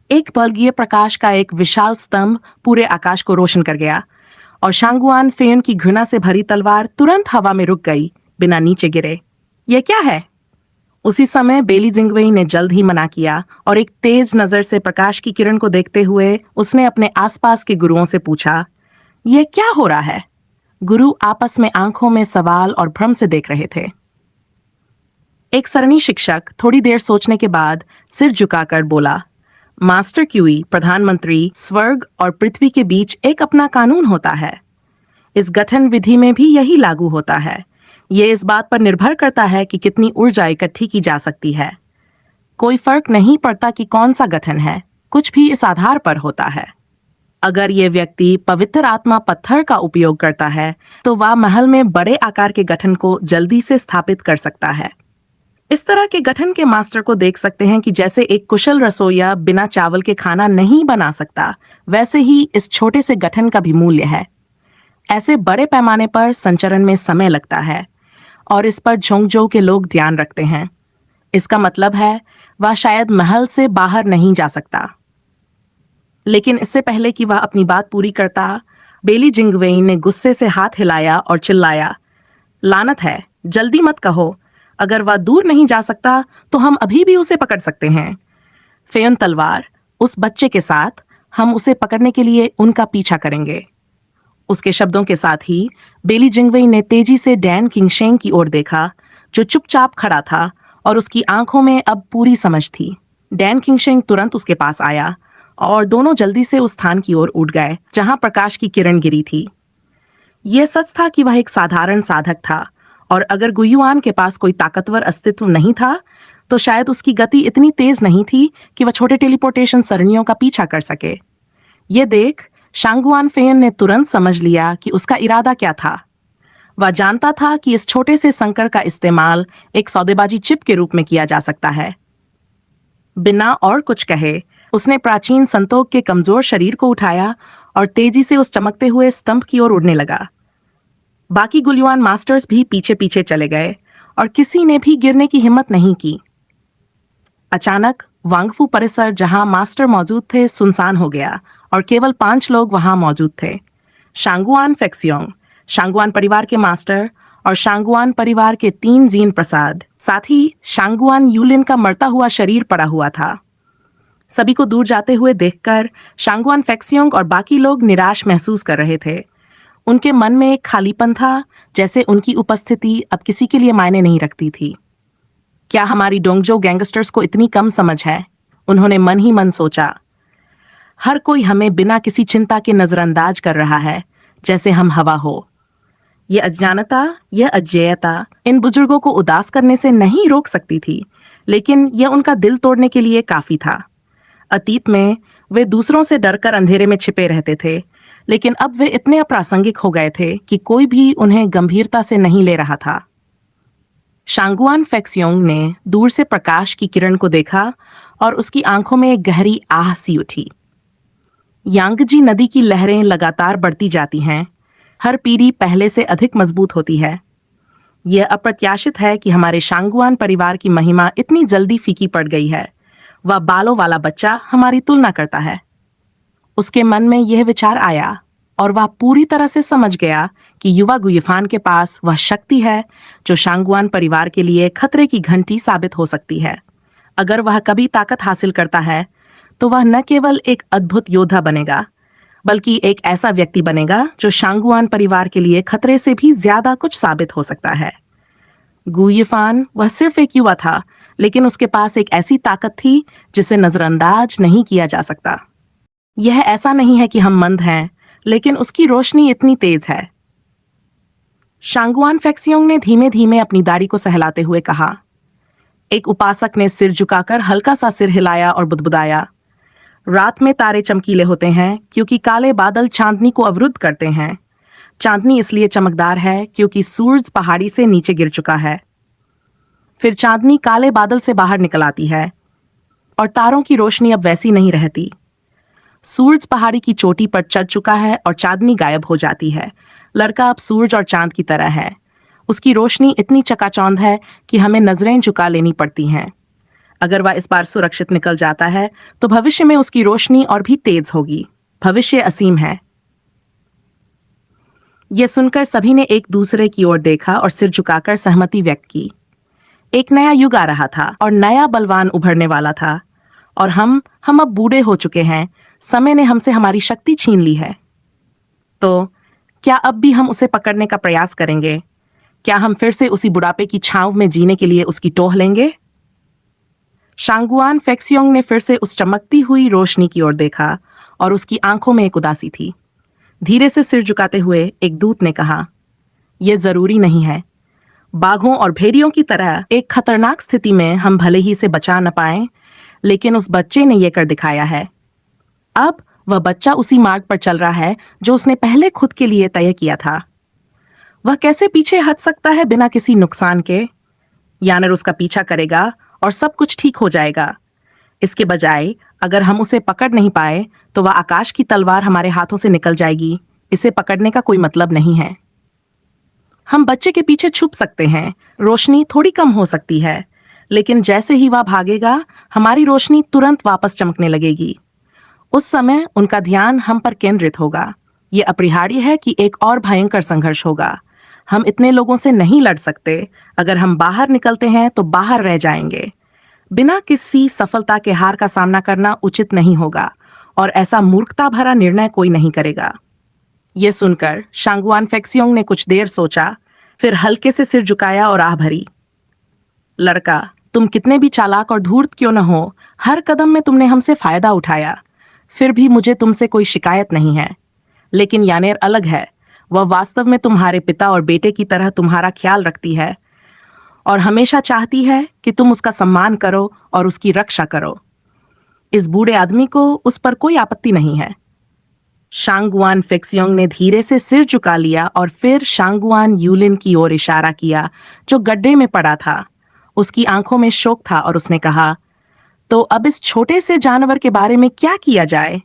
एक बल्गीय प्रकाश का एक विशाल स्तंभ पूरे आकाश को रोशन कर गया और शांगुआन फेयन की घृणा से भरी तलवार तुरंत हवा में रुक गई, बिना नीचे गिरे। यह क्या है? उसी समय बेली जिंगवेई ने जल्द ही मना किया और एक तेज नजर से प्रकाश की किरण को देखते हुए उसने अपने आसपास के गुरुओं से पूछा, यह क्या हो रहा है? गुरु आपस में आंखों में सवाल और भ्रम से देख रहे थे। एक सरणी शिक्षक थोड़ी देर सोचने के बाद सिर झुकाकर बोला, मास्टर क्यूई, प्रधानमंत्री, स्वर्ग और पृथ्वी के बीच एक अपना कानून होता है। इस गठन विधि में भी यही लागू होता है। ये इस बात पर निर्भर करता है कि कितनी ऊर्जा इकट्ठी की जा सकती है। कोई फर्क नहीं पड़ता कि कौन सा गठन है, कुछ भी इस आधार पर होता है। अगर ये व्यक्ति पवित्र आत्मा पत्थर का उपयोग करता है, तो वह महल में बड़े आकार के गठन को जल्दी से स्थापित कर सकता है। इस तरह के गठन के मास्टर को देख सकते हैं कि जैसे एक कुशल रसोइया बिना चावल के खाना नहीं बना सकता, वैसे ही इस छोटे से गठन का भी मूल्य है। ऐसे बड़े पैमाने पर संचरण में समय लगता है और इस पर झोंगझों के लोग ध्यान रखते हैं। इसका मतलब है वह शायद महल से बाहर नहीं जा सकता। लेकिन इससे पहले कि वह अपनी बात पूरी करता, बेली जिंगवेई ने गुस्से से हाथ हिलाया और चिल्लाया, लानत है, जल्दी मत कहो। अगर वह दूर नहीं जा सकता तो हम अभी भी उसे पकड़ सकते हैं। फेयन तलवार, उस बच्चे के साथ हम उसे पकड़ने के लिए उनका पीछा करेंगे। उसके शब्दों के साथ ही बेली जिंगवेई ने तेजी से डैन किंगशेंग की ओर देखा, जो चुपचाप खड़ा था और उसकी आंखों में अब पूरी समझ थी। डैन किंगशेंग तुरंत उसके पास आया और दोनों जल्दी से उस स्थान की ओर उड़ गए जहां प्रकाश की किरण गिरी थी। यह सच था कि वह एक साधारण साधक था और अगर गुयुआन के पास कोई ताकतवर अस्तित्व नहीं था, तो शायद उसकी गति इतनी तेज नहीं थी कि वह छोटे टेलीपोर्टेशन सरणियों का पीछा कर सके। ये देख शांगुआन फेयन ने तुरंत समझ लिया कि उसका इरादा क्या था। वह जानता था कि इस छोटे से संकर का इस्तेमाल एक सौदेबाजी चिप के रूप में किया जा सकता है। बिना और कुछ कहे उसने प्राचीन संतोख के कमजोर शरीर को उठाया और तेजी से उस चमकते हुए स्तंभ की ओर उड़ने लगा। बाकी गुलियान मास्टर्स भी पीछे पीछे चले गए और किसी ने भी गिरने की हिम्मत नहीं की। अचानक वांगफू परिसर जहां मास्टर मौजूद थे सुनसान हो गया और केवल 5 लोग वहां मौजूद थे। शांगुआन फेक्सियोंग, शांगुआन परिवार के मास्टर और शांगुआन परिवार के 3 जीन प्रसाद, साथ ही शांगुआन यूलिन का मरता हुआ शरीर पड़ा हुआ था। सभी को दूर जाते हुए देखकर शांगुआन फेक्सियोंग और बाकी लोग निराश महसूस कर रहे थे। उनके मन में एक खालीपन था, जैसे उनकी उपस्थिति अब किसी के लिए मायने नहीं रखती थी। क्या हमारी डोंगजो गैंगस्टर्स को इतनी कम समझ है? उन्होंने मन ही मन सोचा। हर कोई हमें बिना किसी चिंता के नजरअंदाज कर रहा है, जैसे हम हवा हो। यह अज्ञानता, यह अज्ञेयता इन बुजुर्गों को उदास करने से नहीं रोक सकती थी, लेकिन यह उनका दिल तोड़ने के लिए काफी था। अतीत में वे दूसरों से डरकर अंधेरे में छिपे रहते थे, लेकिन अब वे इतने अप्रासंगिक हो गए थे कि कोई भी उन्हें गंभीरता से नहीं ले रहा था। शांगुआन फेक्सियोंग ने दूर से प्रकाश की किरण को देखा और उसकी आंखों में एक गहरी आह सी उठी। यांगजी नदी की लहरें लगातार बढ़ती जाती हैं, हर पीढ़ी पहले से अधिक मजबूत होती है। यह अप्रत्याशित है कि हमारे शांगुआन परिवार की महिमा इतनी जल्दी फीकी पड़ गई है। वह बालों वाला बच्चा हमारी तुलना करता है। उसके मन में यह विचार आया और वह पूरी तरह से समझ गया कि युवा गुयफान के पास वह शक्ति है जो शांगुआन परिवार के लिए खतरे की घंटी साबित हो सकती है। अगर वह कभी ताकत हासिल करता है तो वह न केवल एक अद्भुत योद्धा बनेगा, बल्कि एक ऐसा व्यक्ति बनेगा जो शांगुआन परिवार के लिए खतरे से भी ज्यादा कुछ साबित हो सकता है। गुयफान वह सिर्फ एक युवा था, लेकिन उसके पास एक ऐसी ताकत थी जिसे नजरअंदाज नहीं किया जा सकता। यह ऐसा नहीं है कि हम मंद हैं, लेकिन उसकी रोशनी इतनी तेज है। शांगुआन फेक्सियोंग ने धीमे धीमे अपनी दाढ़ी को सहलाते हुए कहा। एक उपासक ने सिर झुकाकर हल्का सा सिर हिलाया और बुदबुदाया। रात में तारे चमकीले होते हैं क्योंकि काले बादल चांदनी को अवरुद्ध करते हैं। चांदनी इसलिए चमकदार है क्योंकि सूरज पहाड़ी से नीचे गिर चुका है। फिर चांदनी काले बादल से बाहर निकल आती है और तारों की रोशनी अब वैसी नहीं रहती। सूरज पहाड़ी की चोटी पर चढ़ चुका है और चांदनी गायब हो जाती है। लड़का अब सूरज और चांद की तरह है। उसकी रोशनी इतनी चकाचौंध है कि हमें नजरें झुका लेनी पड़ती हैं। अगर वह इस बार सुरक्षित निकल जाता है तो भविष्य में उसकी रोशनी और भी तेज होगी। भविष्य असीम है। यह सुनकर सभी ने एक दूसरे की ओर देखा और सिर झुकाकर सहमति व्यक्त की। एक नया युग आ रहा था और नया बलवान उभरने वाला था, और हम अब बूढ़े हो चुके हैं। समय ने हमसे हमारी शक्ति छीन ली है। तो क्या अब भी हम उसे पकड़ने का प्रयास करेंगे? क्या हम फिर से उसी बुढ़ापे की छांव में जीने के लिए उसकी टोह लेंगे? शांगुआन फेक्सियोंग ने फिर से उस चमकती हुई रोशनी की ओर देखा और उसकी आंखों में एक उदासी थी। धीरे से सिर झुकाते हुए एक दूत ने कहा, यह जरूरी नहीं है। बाघों और भेड़ियों की तरह एक खतरनाक स्थिति में हम भले ही इसे बचा न पाए, लेकिन उस बच्चे ने यह कर दिखाया है। अब वह बच्चा उसी मार्ग पर चल रहा है जो उसने पहले खुद के लिए तय किया था। वह कैसे पीछे हट सकता है बिना किसी नुकसान के? यानर उसका पीछा करेगा और सब कुछ ठीक हो जाएगा। इसके बजाय अगर हम उसे पकड़ नहीं पाए तो वह आकाश की तलवार हमारे हाथों से निकल जाएगी। इसे पकड़ने का कोई मतलब नहीं है। हम बच्चे के पीछे छुप सकते हैं, रोशनी थोड़ी कम हो सकती है, लेकिन जैसे ही वह भागेगा हमारी रोशनी तुरंत वापस चमकने लगेगी। उस समय उनका ध्यान हम पर केंद्रित होगा। ये अपरिहार्य है कि एक और भयंकर संघर्ष होगा। हम इतने लोगों से नहीं लड़ सकते। अगर हम बाहर निकलते हैं तो बाहर रह जाएंगे। बिना किसी सफलता के हार का सामना करना उचित नहीं होगा, और ऐसा मूर्खता भरा निर्णय कोई नहीं करेगा। यह सुनकर शांगुआन फेक्सियोंग ने कुछ देर सोचा, फिर हल्के से सिर झुकाया और आह भरी। लड़का, तुम कितने भी चालाक और धूर्त क्यों न हो, हर कदम में तुमने हमसे फायदा उठाया। फिर भी मुझे तुमसे कोई शिकायत नहीं है। लेकिन यानेर अलग है। वह वास्तव में तुम्हारे पिता और बेटे की तरह तुम्हारा ख्याल रखती है और हमेशा चाहती है कि तुम उसका सम्मान करो और उसकी रक्षा करो। इस बूढ़े आदमी को उस पर कोई आपत्ति नहीं है। शांगुआन फेक्सियोंग ने धीरे से सिर झुका लिया और फिर शांगुआन यूलिन की ओर इशारा किया, जो गड्ढे में पड़ा था। उसकी आंखों में शोक था और उसने कहा, तो अब इस छोटे से जानवर के बारे में क्या किया जाए?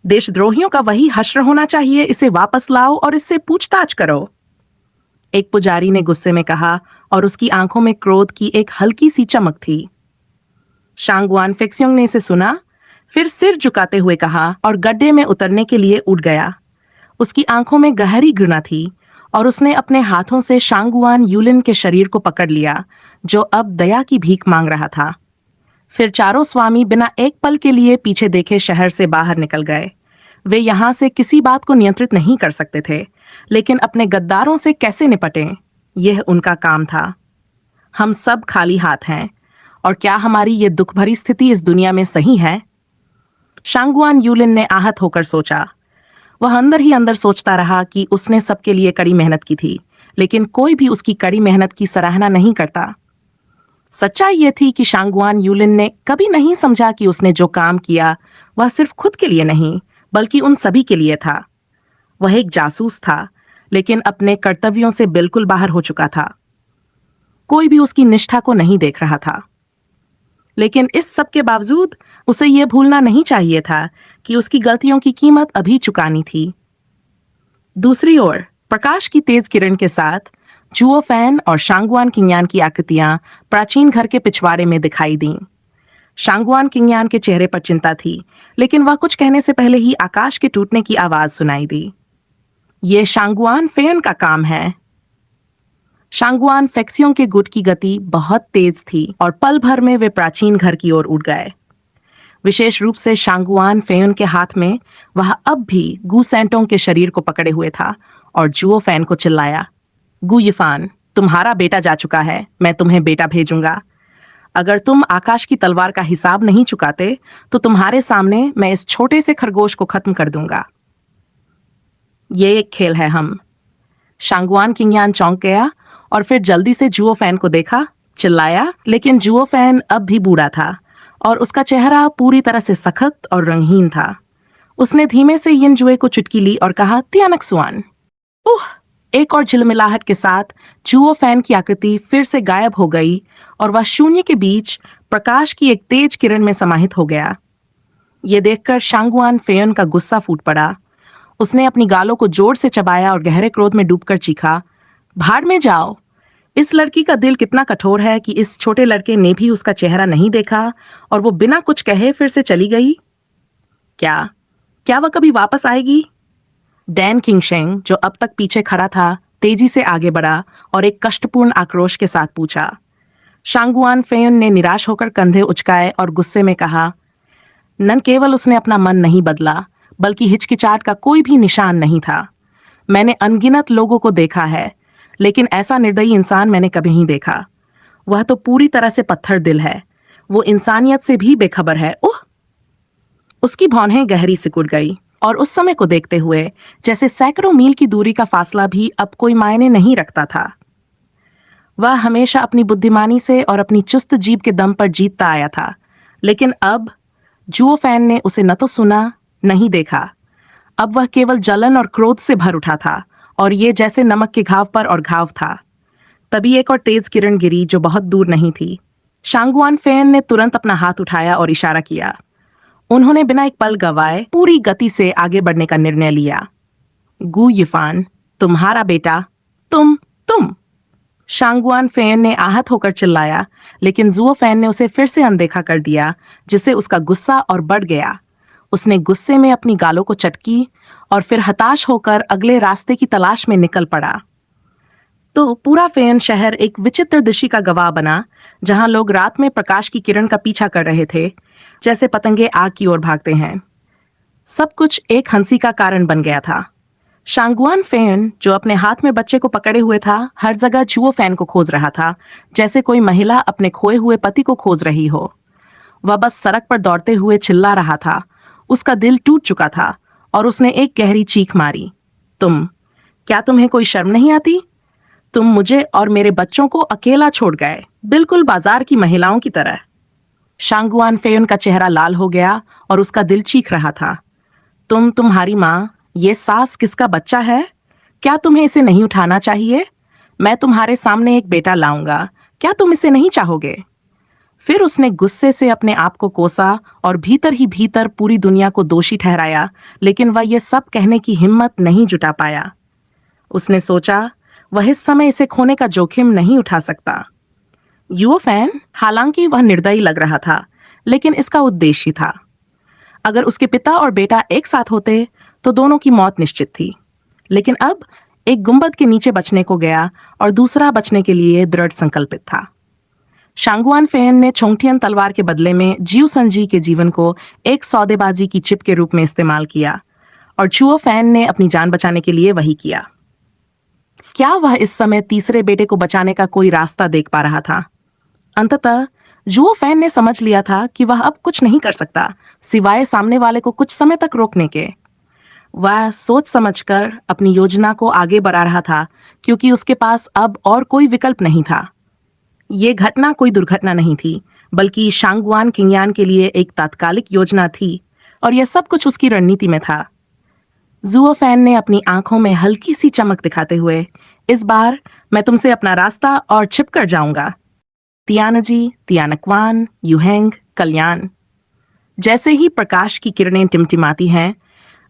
देशद्रोहियों का वही हश्र होना चाहिए। इसे वापस लाओ और इससे पूछताछ करो। एक पुजारी ने गुस्से में कहा और उसकी आंखों में क्रोध की एक हल्की सी चमक थी। शांगुआन फेक्सियोंग ने इसे सुना, फिर सिर झुकाते हुए कहा और गड्ढे में उतरने के लिए उठ गया। उसकी आंखों में गहरी घृणा थी और उसने अपने हाथों से शांगुआन यूलिन के शरीर को पकड़ लिया, जो अब दया की भीख मांग रहा था। फिर चारों स्वामी बिना एक पल के लिए पीछे देखे शहर से बाहर निकल गए। वे यहां से किसी बात को नियंत्रित नहीं कर सकते थे, लेकिन अपने गद्दारों से कैसे निपटें, यह उनका काम था। हम सब खाली हाथ हैं, और क्या हमारी ये दुख भरी स्थिति इस दुनिया में सही है? शांगुआन यूलिन ने आहत होकर सोचा। वह अंदर ही अंदर सोचता रहा कि उसने सबके लिए कड़ी मेहनत की थी, लेकिन कोई भी उसकी कड़ी मेहनत की सराहना नहीं करता। सच्चाई यह थी कि शांगुआन यूलिन ने कभी नहीं समझा कि उसने जो काम किया वह सिर्फ खुद के लिए नहीं, बल्कि उन सभी के लिए था। वह एक जासूस था, लेकिन अपने कर्तव्यों से बिल्कुल बाहर हो चुका था। कोई भी उसकी निष्ठा को नहीं देख रहा था। लेकिन इस सब के बावजूद उसे यह भूलना नहीं चाहिए था कि उसकी गलतियों की कीमत अभी चुकानी थी। दूसरी ओर प्रकाश की तेज किरण के साथ जुओ फैन और शांगुआन किंगयान की आकृतियां प्राचीन घर के पिछवाड़े में दिखाई दीं। शांगुआन किंगयान के चेहरे पर चिंता थी, लेकिन वह कुछ कहने से पहले ही आकाश के टूटने की आवाज सुनाई दी। ये शांगुआन फेन का काम है। शांगुआन फेक्सियों के गुट की गति बहुत तेज थी और पल भर में वे प्राचीन घर की ओर उड़ गए। विशेष रूप से शांगुआन फेन के हाथ में वह अब भी गू सेंटोंग के शरीर को पकड़े हुए था और जुओ फैन को चिल्लाया, गू यिफान, तुम्हारा बेटा जा चुका है, मैं तुम्हें बेटा भेजूंगा। अगर तुम आकाश की तलवार का हिसाब नहीं चुकाते तो तुम्हारे सामने मैं इस छोटे से खरगोश को खत्म कर दूंगा। ये एक खेल है हम। शांगुआन किंगयान चौंक गया और फिर जल्दी से जुओ फैन को देखा, चिल्लाया, लेकिन जुओ फैन अब भी बूढ़ा था और उसका चेहरा पूरी तरह से सख्त और रंगहीन था। उसने धीमे से यिन जुए को चुटकी ली और कहा, तियानक सुआन। उह! एक और झिलमिलाहट के साथ जुओ फैन की आकृति फिर से गायब हो गई और वह शून्य के बीच प्रकाश की एक तेज किरण में समाहित हो गया। ये देखकर शांगुआन फेन का गुस्सा फूट पड़ा। उसने अपनी गालों को जोर से चबाया और गहरे क्रोध में डूबकर चीखा, भाड़ में जाओ। इस लड़की का दिल कितना कठोर है कि इस छोटे लड़के ने भी उसका चेहरा नहीं देखा और वो बिना कुछ कहे फिर से चली गई। क्या क्या वह कभी वापस आएगी? डैन किंगशेंग, जो अब तक पीछे खड़ा था, तेजी से आगे बढ़ा और एक कष्टपूर्ण आक्रोश के साथ पूछा। शांगुआन फेन ने निराश होकर कंधे उचकाए और गुस्से में कहा, न केवल उसने अपना मन नहीं बदला, बल्कि हिचकिचाहट का कोई भी निशान नहीं था। मैंने अनगिनत लोगों को देखा है, लेकिन ऐसा निर्दयी इंसान मैंने कभी नहीं देखा। वह तो पूरी तरह से पत्थर दिल है। वो इंसानियत से भी बेखबर है। उह! उसकी भौहें गहरी सिकुड़ गई और उस समय को देखते हुए जैसे सैकड़ों मील की दूरी का फासला भी अब कोई मायने नहीं रखता था। वह हमेशा अपनी बुद्धिमानी से और अपनी चुस्त जीभ के दम पर जीतता आया था, लेकिन अब जुओ फैन ने उसे न तो सुना, नहीं देखा। अब वह केवल जलन और क्रोध से भर उठा था और ये जैसे नमक के घाव पर और घाव था। तभी एक और तेज किरण गिरी जो बहुत दूर नहीं थी। शांगुआन फेन ने तुरंत अपना हाथ उठाया और इशारा किया। उन्होंने बिना एक पल गवाए पूरी गति से आगे बढ़ने का निर्णय लिया। गू यिफान, तुम्हारा बेटा, तुम। शांगुआन फेन ने आहत होकर चिल्लाया, लेकिन जुओ फैन ने उसे फिर से अनदेखा कर दिया, जिससे उसका गुस्सा और बढ़ गया। उसने गुस्से में अपनी गालों को चटकी और फिर हताश होकर अगले रास्ते की तलाश में निकल पड़ा। तो पूरा फेन शहर एक विचित्र दृश्य का गवाह बना, जहां लोग रात में प्रकाश की किरण का पीछा कर रहे थे, जैसे पतंगे आग की ओर भागते हैं। सब कुछ एक हंसी का कारण बन गया था। शांगुआन फेन, जो अपने हाथ में बच्चे को पकड़े हुए था, हर जगह जुओ फैन को खोज रहा था, जैसे कोई महिला अपने खोए हुए पति को खोज रही हो। वह बस सड़क पर दौड़ते हुए चिल्ला रहा था। उसका दिल टूट चुका था और उसने एक गहरी चीख मारी, क्या तुम्हें कोई शर्म नहीं आती? तुम मुझे और मेरे बच्चों को अकेला छोड़ गए, बिल्कुल बाजार की महिलाओं की तरह। शांगुआन फेन का चेहरा लाल हो गया और उसका दिल चीख रहा था। तुम्हारी माँ, ये सास किसका बच्चा है? क्या तुम्हें इसे नहीं उठाना चाहिए? मैं तुम्हारे सामने एक बेटा लाऊंगा, क्या तुम इसे नहीं चाहोगे? फिर उसने गुस्से से अपने आप को कोसा और भीतर ही भीतर पूरी दुनिया को दोषी ठहराया, लेकिन वह यह सब कहने की हिम्मत नहीं जुटा पाया। उसने सोचा, वह इस समय इसे खोने का जोखिम नहीं उठा सकता। यूओफैन, हालांकि वह निर्दयी लग रहा था, लेकिन इसका उद्देश्य ही था। अगर उसके पिता और बेटा एक साथ होते तो दोनों की मौत निश्चित थी, लेकिन अब एक गुंबद के नीचे बचने को गया और दूसरा बचने के लिए दृढ़ संकल्पित था। शांगुआन फेन ने छोंगथियन तलवार के बदले में जिउ संजी के जीवन को एक सौदेबाजी की चिप के रूप में इस्तेमाल किया, और चुओ फैन ने अपनी जान बचाने के लिए वही किया। क्या वह इस समय तीसरे बेटे को बचाने का कोई रास्ता देख पा रहा था? अंततः जुओ फैन ने समझ लिया था कि वह अब कुछ नहीं कर सकता सिवाय सामने वाले को कुछ समय तक रोकने के। वह सोच समझकर अपनी योजना को आगे बढ़ा रहा था, क्योंकि उसके पास अब और कोई विकल्प नहीं था। ये घटना कोई दुर्घटना नहीं थी, बल्कि शांगुआन किंगयान के लिए एक तात्कालिक योजना थी, और यह सब कुछ उसकी रणनीति में था। जुओ फैन ने अपनी आंखों में हल्की सी चमक दिखाते हुए, इस बार मैं तुमसे अपना रास्ता और छिप कर जाऊंगा। तियानजी, तियानकवान, युहेंग, कल्याण। जैसे ही प्रकाश की किरणें टिमटिमाती हैं,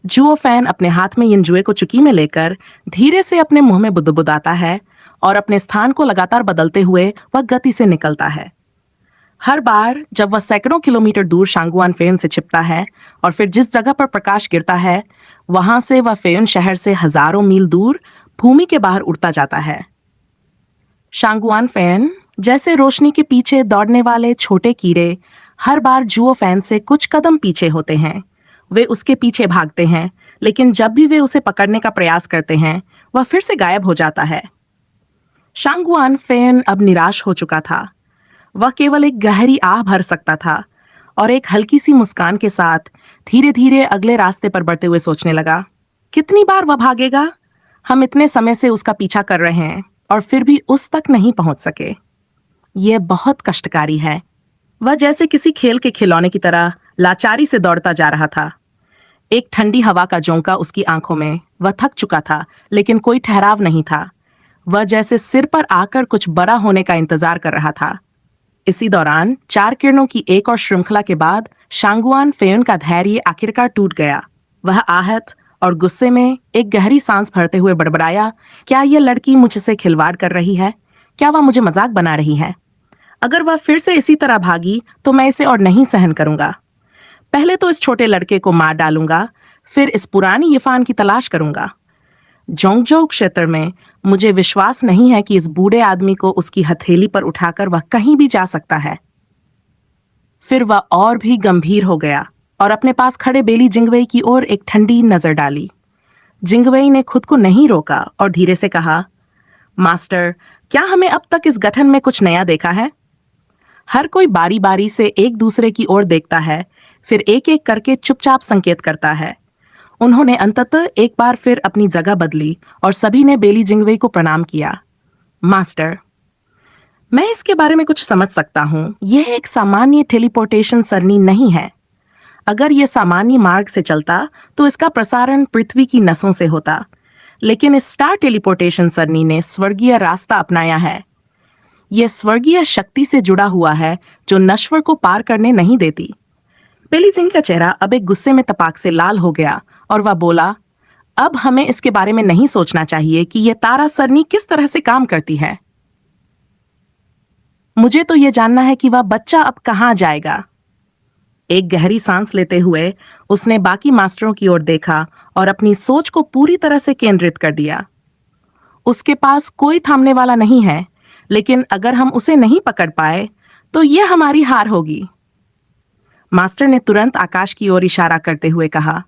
जुओ फैन अपने हाथ में यिनजुए को चुकी में लेकर धीरे से अपने मुंह में बुदबुदाता है, और अपने स्थान को लगातार बदलते हुए वह गति से निकलता है। हर बार जब वह सैकड़ों किलोमीटर दूर शांगुआन फेन से छिपता है और फिर जिस जगह पर प्रकाश गिरता है, वहां से वह फेन शहर से हजारों मील दूर भूमि के बाहर उड़ता जाता है। शांगुआन फेन जैसे रोशनी के पीछे दौड़ने वाले छोटे कीड़े हर बार जुओ फैन से कुछ कदम पीछे होते हैं। वे उसके पीछे भागते हैं, लेकिन जब भी वे उसे पकड़ने का प्रयास करते हैं, वह फिर से गायब हो जाता है। शांगुआन फेन अब निराश हो चुका था। वह केवल एक गहरी आह भर सकता था, और एक हल्की सी मुस्कान के साथ धीरे धीरे अगले रास्ते पर बढ़ते हुए सोचने लगा, कितनी बार वह भागेगा? हम इतने समय से उसका पीछा कर रहे हैं और फिर भी उस तक नहीं पहुंच सके। यह बहुत कष्टकारी है। वह जैसे किसी खेल के खिलौने की तरह लाचारी से दौड़ता जा रहा था। एक ठंडी हवा का झोंका उसकी आंखों में। वह थक चुका था, लेकिन कोई ठहराव नहीं था। वह जैसे सिर पर आकर कुछ बड़ा होने का इंतजार कर रहा था। इसी दौरान 4 किरणों की एक और श्रृंखला के बाद शांगुआन फेन का धैर्य आखिरकार टूट गया। वह आहत और गुस्से में एक गहरी सांस भरते हुए बड़बड़ाया, क्या यह लड़की मुझसे खिलवाड़ कर रही है? क्या वह मुझे मजाक बना रही है? अगर वह फिर से इसी तरह भागी तो मैं इसे और नहीं सहन करूंगा। पहले तो इस छोटे लड़के को मार डालूंगा, फिर इस पुरानी यिफान की तलाश करूंगा। जोंगजोउ क्षेत्र में मुझे विश्वास नहीं है कि इस बूढ़े आदमी को उसकी हथेली पर उठाकर वह कहीं भी जा सकता है। फिर वह और भी गंभीर हो गया और अपने पास खड़े बेली जिंगवेई की ओर एक ठंडी नजर डाली। जिंगवेई ने खुद को नहीं रोका और धीरे से कहा, मास्टर, क्या हमें अब तक इस गठन में कुछ नया देखा है? हर कोई बारी बारी से एक दूसरे की ओर देखता है, फिर एक एक करके चुपचाप संकेत करता है। उन्होंने अंततः एक बार फिर अपनी जगह बदली और सभी ने बेली जिंगवेई को प्रणाम किया। मास्टर, मैं इसके बारे में कुछ समझ सकता हूं। यह एक सामान्य टेलीपोर्टेशन सरणी नहीं है। अगर यह सामान्य मार्ग से चलता तो इसका प्रसारण पृथ्वी की नसों से होता, लेकिन इस स्टार टेलीपोर्टेशन सरणी ने स्वर्गीय रास्ता अपनाया है। यह स्वर्गीय शक्ति से जुड़ा हुआ है जो नश्वर को पार करने नहीं देती। बेली जिंग का चेहरा अब एक गुस्से में तपाक से लाल हो गया और वह बोला, अब हमें इसके बारे में नहीं सोचना चाहिए कि यह तारा सरणी किस तरह से काम करती है। मुझे तो यह जानना है कि वह बच्चा अब कहां जाएगा। एक गहरी सांस लेते हुए उसने बाकी मास्टरों की ओर देखा और अपनी सोच को पूरी तरह से केंद्रित कर दिया। उसके पास कोई थामने वाला नहीं है, लेकिन अगर हम उसे नहीं पकड़ पाए तो यह हमारी हार होगी। मास्टर ने तुरंत आकाश की ओर इशारा करते हुए कहा,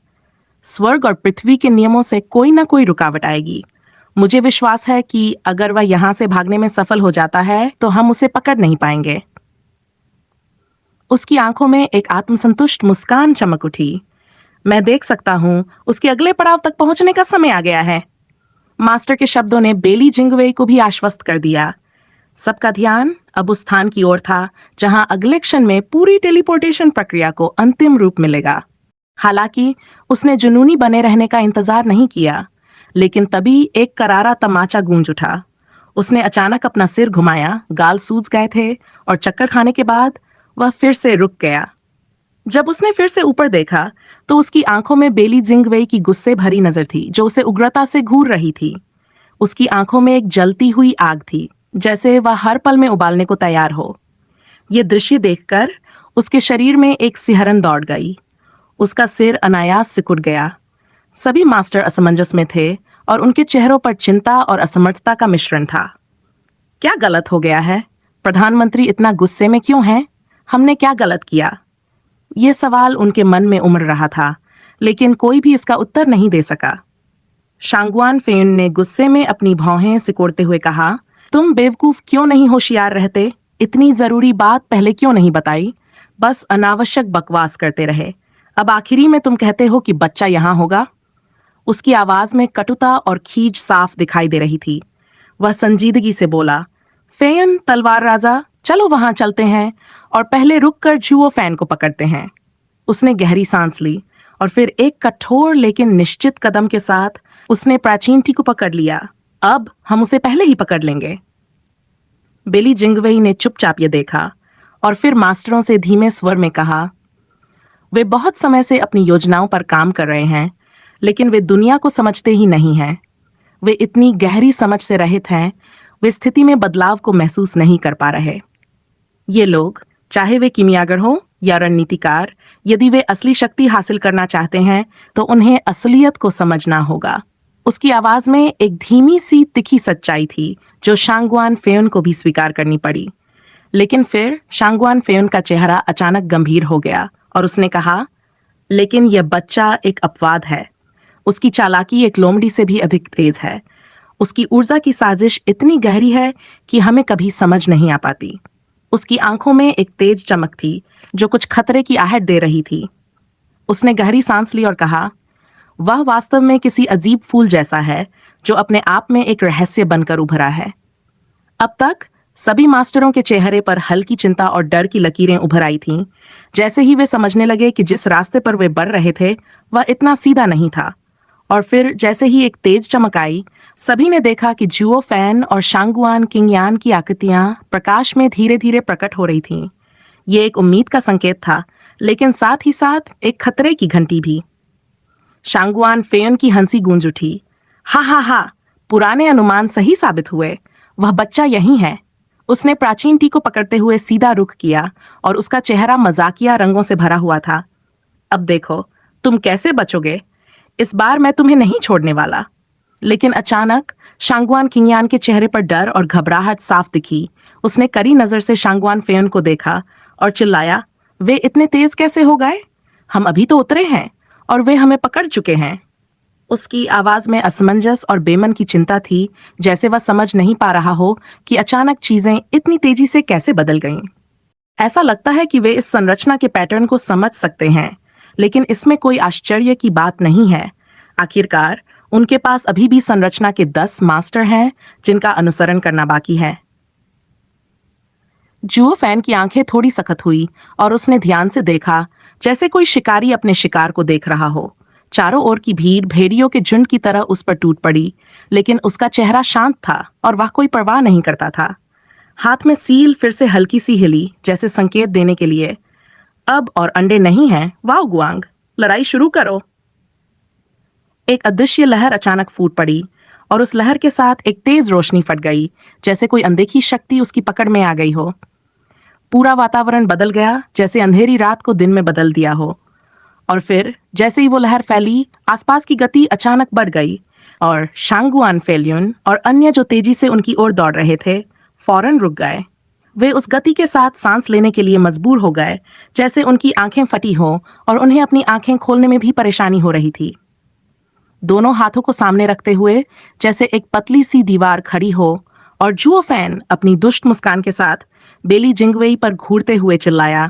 स्वर्ग और पृथ्वी के नियमों से कोई ना कोई रुकावट आएगी। मुझे विश्वास है कि अगर वह यहां से भागने में सफल हो जाता है तो हम उसे पकड़ नहीं पाएंगे। उसकी आंखों में एक आत्मसंतुष्ट मुस्कान चमक उठी। मैं देख सकता हूं उसके अगले पड़ाव तक पहुंचने का समय आ गया है। मास्टर के शब्दों ने बेली जिंगवेई को भी आश्वस्त कर दिया। सबका ध्यान अब उस स्थान की ओर था जहां अगले क्षण में पूरी टेलीपोर्टेशन प्रक्रिया को अंतिम रूप मिलेगा। हालांकि उसने जुनूनी बने रहने का इंतजार नहीं किया, लेकिन तभी एक करारा तमाचा गूंज उठा। उसने अचानक अपना सिर घुमाया, गाल सूज गए थे और चक्कर खाने के बाद वह फिर से रुक गया। जब उसने फिर से ऊपर देखा तो उसकी आंखों में बेली जिंगवेई की गुस्से भरी नजर थी, जो उसे उग्रता से घूर रही थी। उसकी आंखों में एक जलती हुई आग थी, जैसे वह हर पल में उबालने को तैयार हो। ये दृश्य देखकर उसके शरीर में एक सिहरन दौड़ गई। उसका सिर अनायास सिकुड़ गया। सभी मास्टर असमंजस में थे और उनके चेहरों पर चिंता और असमर्थता का मिश्रण था। क्या गलत हो गया है? प्रधानमंत्री इतना गुस्से में क्यों हैं? हमने क्या गलत किया? ये सवाल उनके मन में उमड़ रहा था, लेकिन कोई भी इसका उत्तर नहीं दे सका। शांगवान फेन ने गुस्से में अपनी भौहें सिकोड़ते हुए कहा, तुम बेवकूफ क्यों नहीं होशियार रहते? इतनी जरूरी बात पहले क्यों नहीं बताई? बस अनावश्यक बकवास करते रहे। अब आखिरी में तुम कहते हो कि बच्चा यहाँ होगा? उसकी आवाज में कटुता और खींच साफ दिखाई दे रही थी। वह संजीदगी से बोला, फेयन तलवार राजा, चलो वहां चलते हैं और पहले रुक कर जुओ फैन को पकड़ते हैं। उसने गहरी सांस ली और फिर एक कठोर लेकिन निश्चित कदम के साथ उसने प्राचीनटी को पकड़ लिया। अब हम उसे पहले ही पकड़ लेंगे। बेली जिंगवेई ने चुपचाप ये देखा और फिर मास्टरों से धीमे स्वर में कहा, वे बहुत समय से अपनी योजनाओं पर काम कर रहे हैं, लेकिन वे दुनिया को समझते ही नहीं हैं। वे इतनी गहरी समझ से रहित हैं, वे स्थिति में बदलाव को महसूस नहीं कर पा रहे। ये लोग, चाहे वे किमियागर हो या रणनीतिकार, यदि वे असली शक्ति हासिल करना चाहते हैं तो उन्हें असलियत को समझना होगा। उसकी आवाज में एक धीमी सी तिखी सच्चाई थी, जो शांगवान फेयुन को भी स्वीकार करनी पड़ी। लेकिन फिर शांगवान फेयुन का चेहरा अचानक गंभीर हो गया और उसने कहा, लेकिन यह बच्चा एक अपवाद है। उसकी चालाकी एक लोमड़ी से भी अधिक तेज है। उसकी ऊर्जा की साजिश इतनी गहरी है कि हमें कभी समझ नहीं आ पाती। उसकी आंखों में एक तेज चमक थी जो कुछ खतरे की आहट दे रही थी। उसने गहरी सांस ली और कहा, वह वास्तव में किसी अजीब फूल जैसा है जो अपने आप में एक रहस्य बनकर उभरा है। अब तक सभी मास्टरों के चेहरे पर हल्की चिंता और डर की लकीरें उभर आई थीं, जैसे ही वे समझने लगे कि जिस रास्ते पर वे बढ़ रहे थे वह इतना सीधा नहीं था। और फिर जैसे ही एक तेज चमक आई, सभी ने देखा कि जुओ फैन और शांगुआन किंगयान की आकृतियां प्रकाश में धीरे धीरे प्रकट हो रही थीं। ये एक उम्मीद का संकेत था, लेकिन साथ ही साथ एक खतरे की घंटी भी। शांगुआन फेयन की हंसी गूंज उठी। हा हा हा, पुराने अनुमान सही साबित हुए। वह बच्चा यही है। उसने प्राचीन टी को पकड़ते हुए सीधा रुख किया और उसका चेहरा मजाकिया रंगों से भरा हुआ था। अब देखो तुम कैसे बचोगे। इस बार मैं तुम्हें नहीं छोड़ने वाला। लेकिन अचानक शांगवान किंगयान के चेहरे पर डर और घबराहट साफ दिखी। उसने कड़ी नजर से शांगवान फेयन को देखा और चिल्लाया, वे इतने तेज कैसे हो गए? हम अभी तो उतरे हैं और वे हमें पकड़ चुके हैं। उसकी आवाज में असमंजस और बेमन की चिंता थी, जैसे वह समझ नहीं पा रहा हो कि अचानक चीजें इतनी तेजी से कैसे बदल गईं। ऐसा लगता है कि वे इस संरचना के पैटर्न को समझ सकते हैं, लेकिन इसमें कोई आश्चर्य की बात नहीं है। आखिरकार उनके पास अभी भी संरचना के 10 मास्टर हैं जिनका अनुसरण करना बाकी है। जुओ फैन की आंखें थोड़ी सख्त हुई और उसने ध्यान से देखा, जैसे कोई शिकारी अपने शिकार को देख रहा हो। चारों ओर की भीड़ भेड़ियों के झुंड की तरह उस पर टूट पड़ी, लेकिन उसका चेहरा शांत था और वह कोई परवाह नहीं करता था। हाथ में सील फिर से हल्की सी हिली, जैसे संकेत देने के लिए, अब और अंडे नहीं हैं, वाओ गुआंग, लड़ाई शुरू करो। एक अदृश्य लहर अचानक फूट पड़ी और उस लहर के साथ एक तेज रोशनी फट गई, जैसे कोई अनदेखी शक्ति उसकी पकड़ में आ गई हो। पूरा वातावरण बदल गया, जैसे अंधेरी रात को दिन में बदल दिया हो। और फिर जैसे ही वो लहर फैली, आसपास की गति अचानक बढ़ गई और शांगुआन फेलियन और अन्य जो तेजी से उनकी ओर दौड़ रहे थे फौरन रुक गए। वे उस गति के साथ सांस लेने के लिए मजबूर हो गए, जैसे उनकी आंखें फटी हो और उन्हें अपनी आंखें खोलने में भी परेशानी हो रही थी। दोनों हाथों को सामने रखते हुए जैसे एक पतली सी दीवार खड़ी हो, और जुओ फैन अपनी दुष्ट मुस्कान के साथ बेली जिंगवेई पर घूरते हुए चिल्लाया,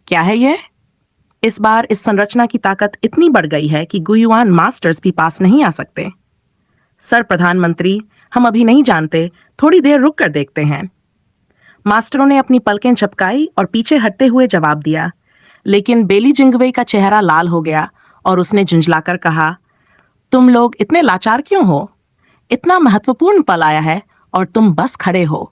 क्या है ये? इस बार इस संरचना की ताकत इतनी बढ़ गई है कि गुयुआन मास्टर्स भी पास नहीं आ सकते। सर प्रधानमंत्री, हम अभी नहीं जानते, थोड़ी देर रुक कर देखते हैं। मास्टरों ने अपनी पलकें झपकाई और पीछे हटते हुए जवाब दिया, लेकिन बेली जिंगवे का चेहरा लाल हो गया और उसने झुंझलाकर कहा, तुम लोग इतने लाचार क्यों हो? इतना महत्वपूर्ण पल आया है और तुम बस खड़े हो।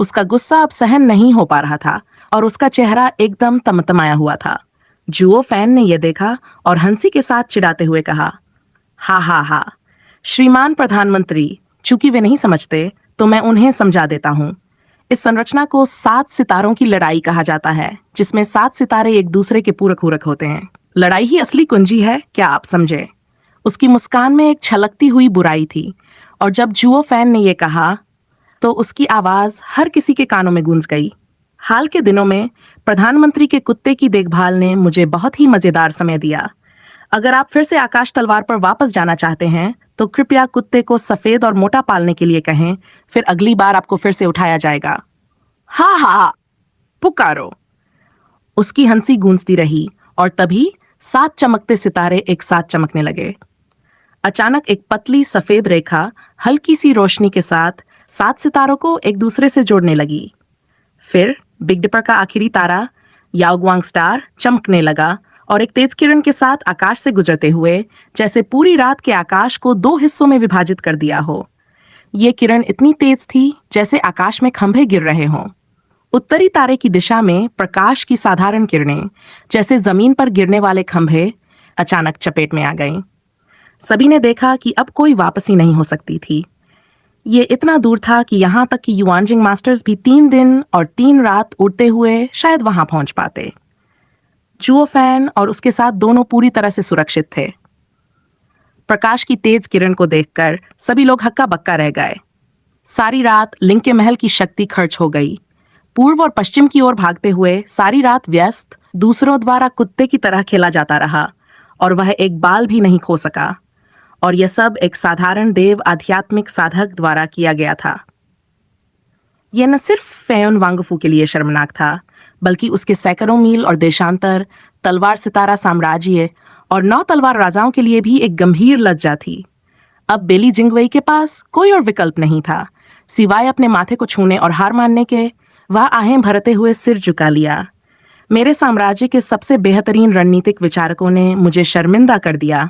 उसका गुस्सा अब सहन नहीं हो पा रहा था और उसका चेहरा एकदम तमतमाया हुआ था। जुओ फैन ने यह देखा और हंसी के साथ चिढ़ाते हुए कहा, हा हा हा, श्रीमान प्रधानमंत्री, चूंकि वे नहीं समझते तो मैं उन्हें समझा देता हूँ। इस संरचना को 7 सितारों की लड़ाई कहा जाता है, जिसमें 7 सितारे एक दूसरे के पूरक होते हैं। लड़ाई ही असली कुंजी है, क्या आप समझे? उसकी मुस्कान में एक छलकती हुई बुराई थी और जब जुओ फैन ने यह कहा तो उसकी आवाज हर किसी के कानों में गूंज गई। हाल के दिनों में प्रधानमंत्री के कुत्ते की देखभाल ने मुझे बहुत ही मजेदार समय दिया। अगर आप फिर से आकाश तलवार पर वापस जाना चाहते हैं तो कृपया कुत्ते को सफेद और मोटा पालने के लिए कहें, फिर अगली बार आपको फिर से उठाया जाएगा। हा हा, पुकारो। उसकी हंसी गूंजती रही और तभी 7 चमकते सितारे एक साथ चमकने लगे। अचानक एक पतली सफेद रेखा हल्की सी रोशनी के साथ 7 सितारों को एक दूसरे से जोड़ने लगी। फिर बिग डिपर का आखिरी तारा याओगवांग स्टार चमकने लगा और एक तेज किरण के साथ आकाश से गुजरते हुए जैसे पूरी रात के आकाश को 2 हिस्सों में विभाजित कर दिया हो। ये किरण इतनी तेज थी जैसे आकाश में खंभे गिर रहे हों। उत्तरी तारे की दिशा में प्रकाश की साधारण किरणें जैसे जमीन पर गिरने वाले खंभे अचानक चपेट में आ गईं। सभी ने देखा कि अब कोई वापसी नहीं हो सकती थी। ये इतना दूर था कि यहाँ तक कि युआनजिंग मास्टर्स भी 3 दिन और 3 रात उड़ते हुए शायद वहां पहुंच पाते। जुओ फैन और उसके साथ दोनों पूरी तरह से सुरक्षित थे। प्रकाश की तेज किरण को देखकर सभी लोग हक्का बक्का रह गए। सारी रात लिंग के महल की शक्ति खर्च हो गई। पूर्व और पश्चिम की ओर भागते हुए सारी रात व्यस्त दूसरों द्वारा कुत्ते की तरह खेला जाता रहा और वह एक बाल भी नहीं खो सका। और यह सब एक साधारण देव आध्यात्मिक साधक द्वारा किया गया था। यह न सिर्फ फेयोन वांगफू के लिए शर्मनाक था, बल्कि उसके सैकड़ों मील और देशांतर तलवार सितारा साम्राज्य और 9 तलवार राजाओं के लिए भी एक गंभीर लज्जा थी। अब बेली जिंगवेई के पास कोई और विकल्प नहीं था सिवाय अपने माथे को छूने और हार मानने के। वह आहें भरते हुए सिर झुका लिया। मेरे साम्राज्य के सबसे बेहतरीन रणनीतिक विचारकों ने मुझे शर्मिंदा कर दिया।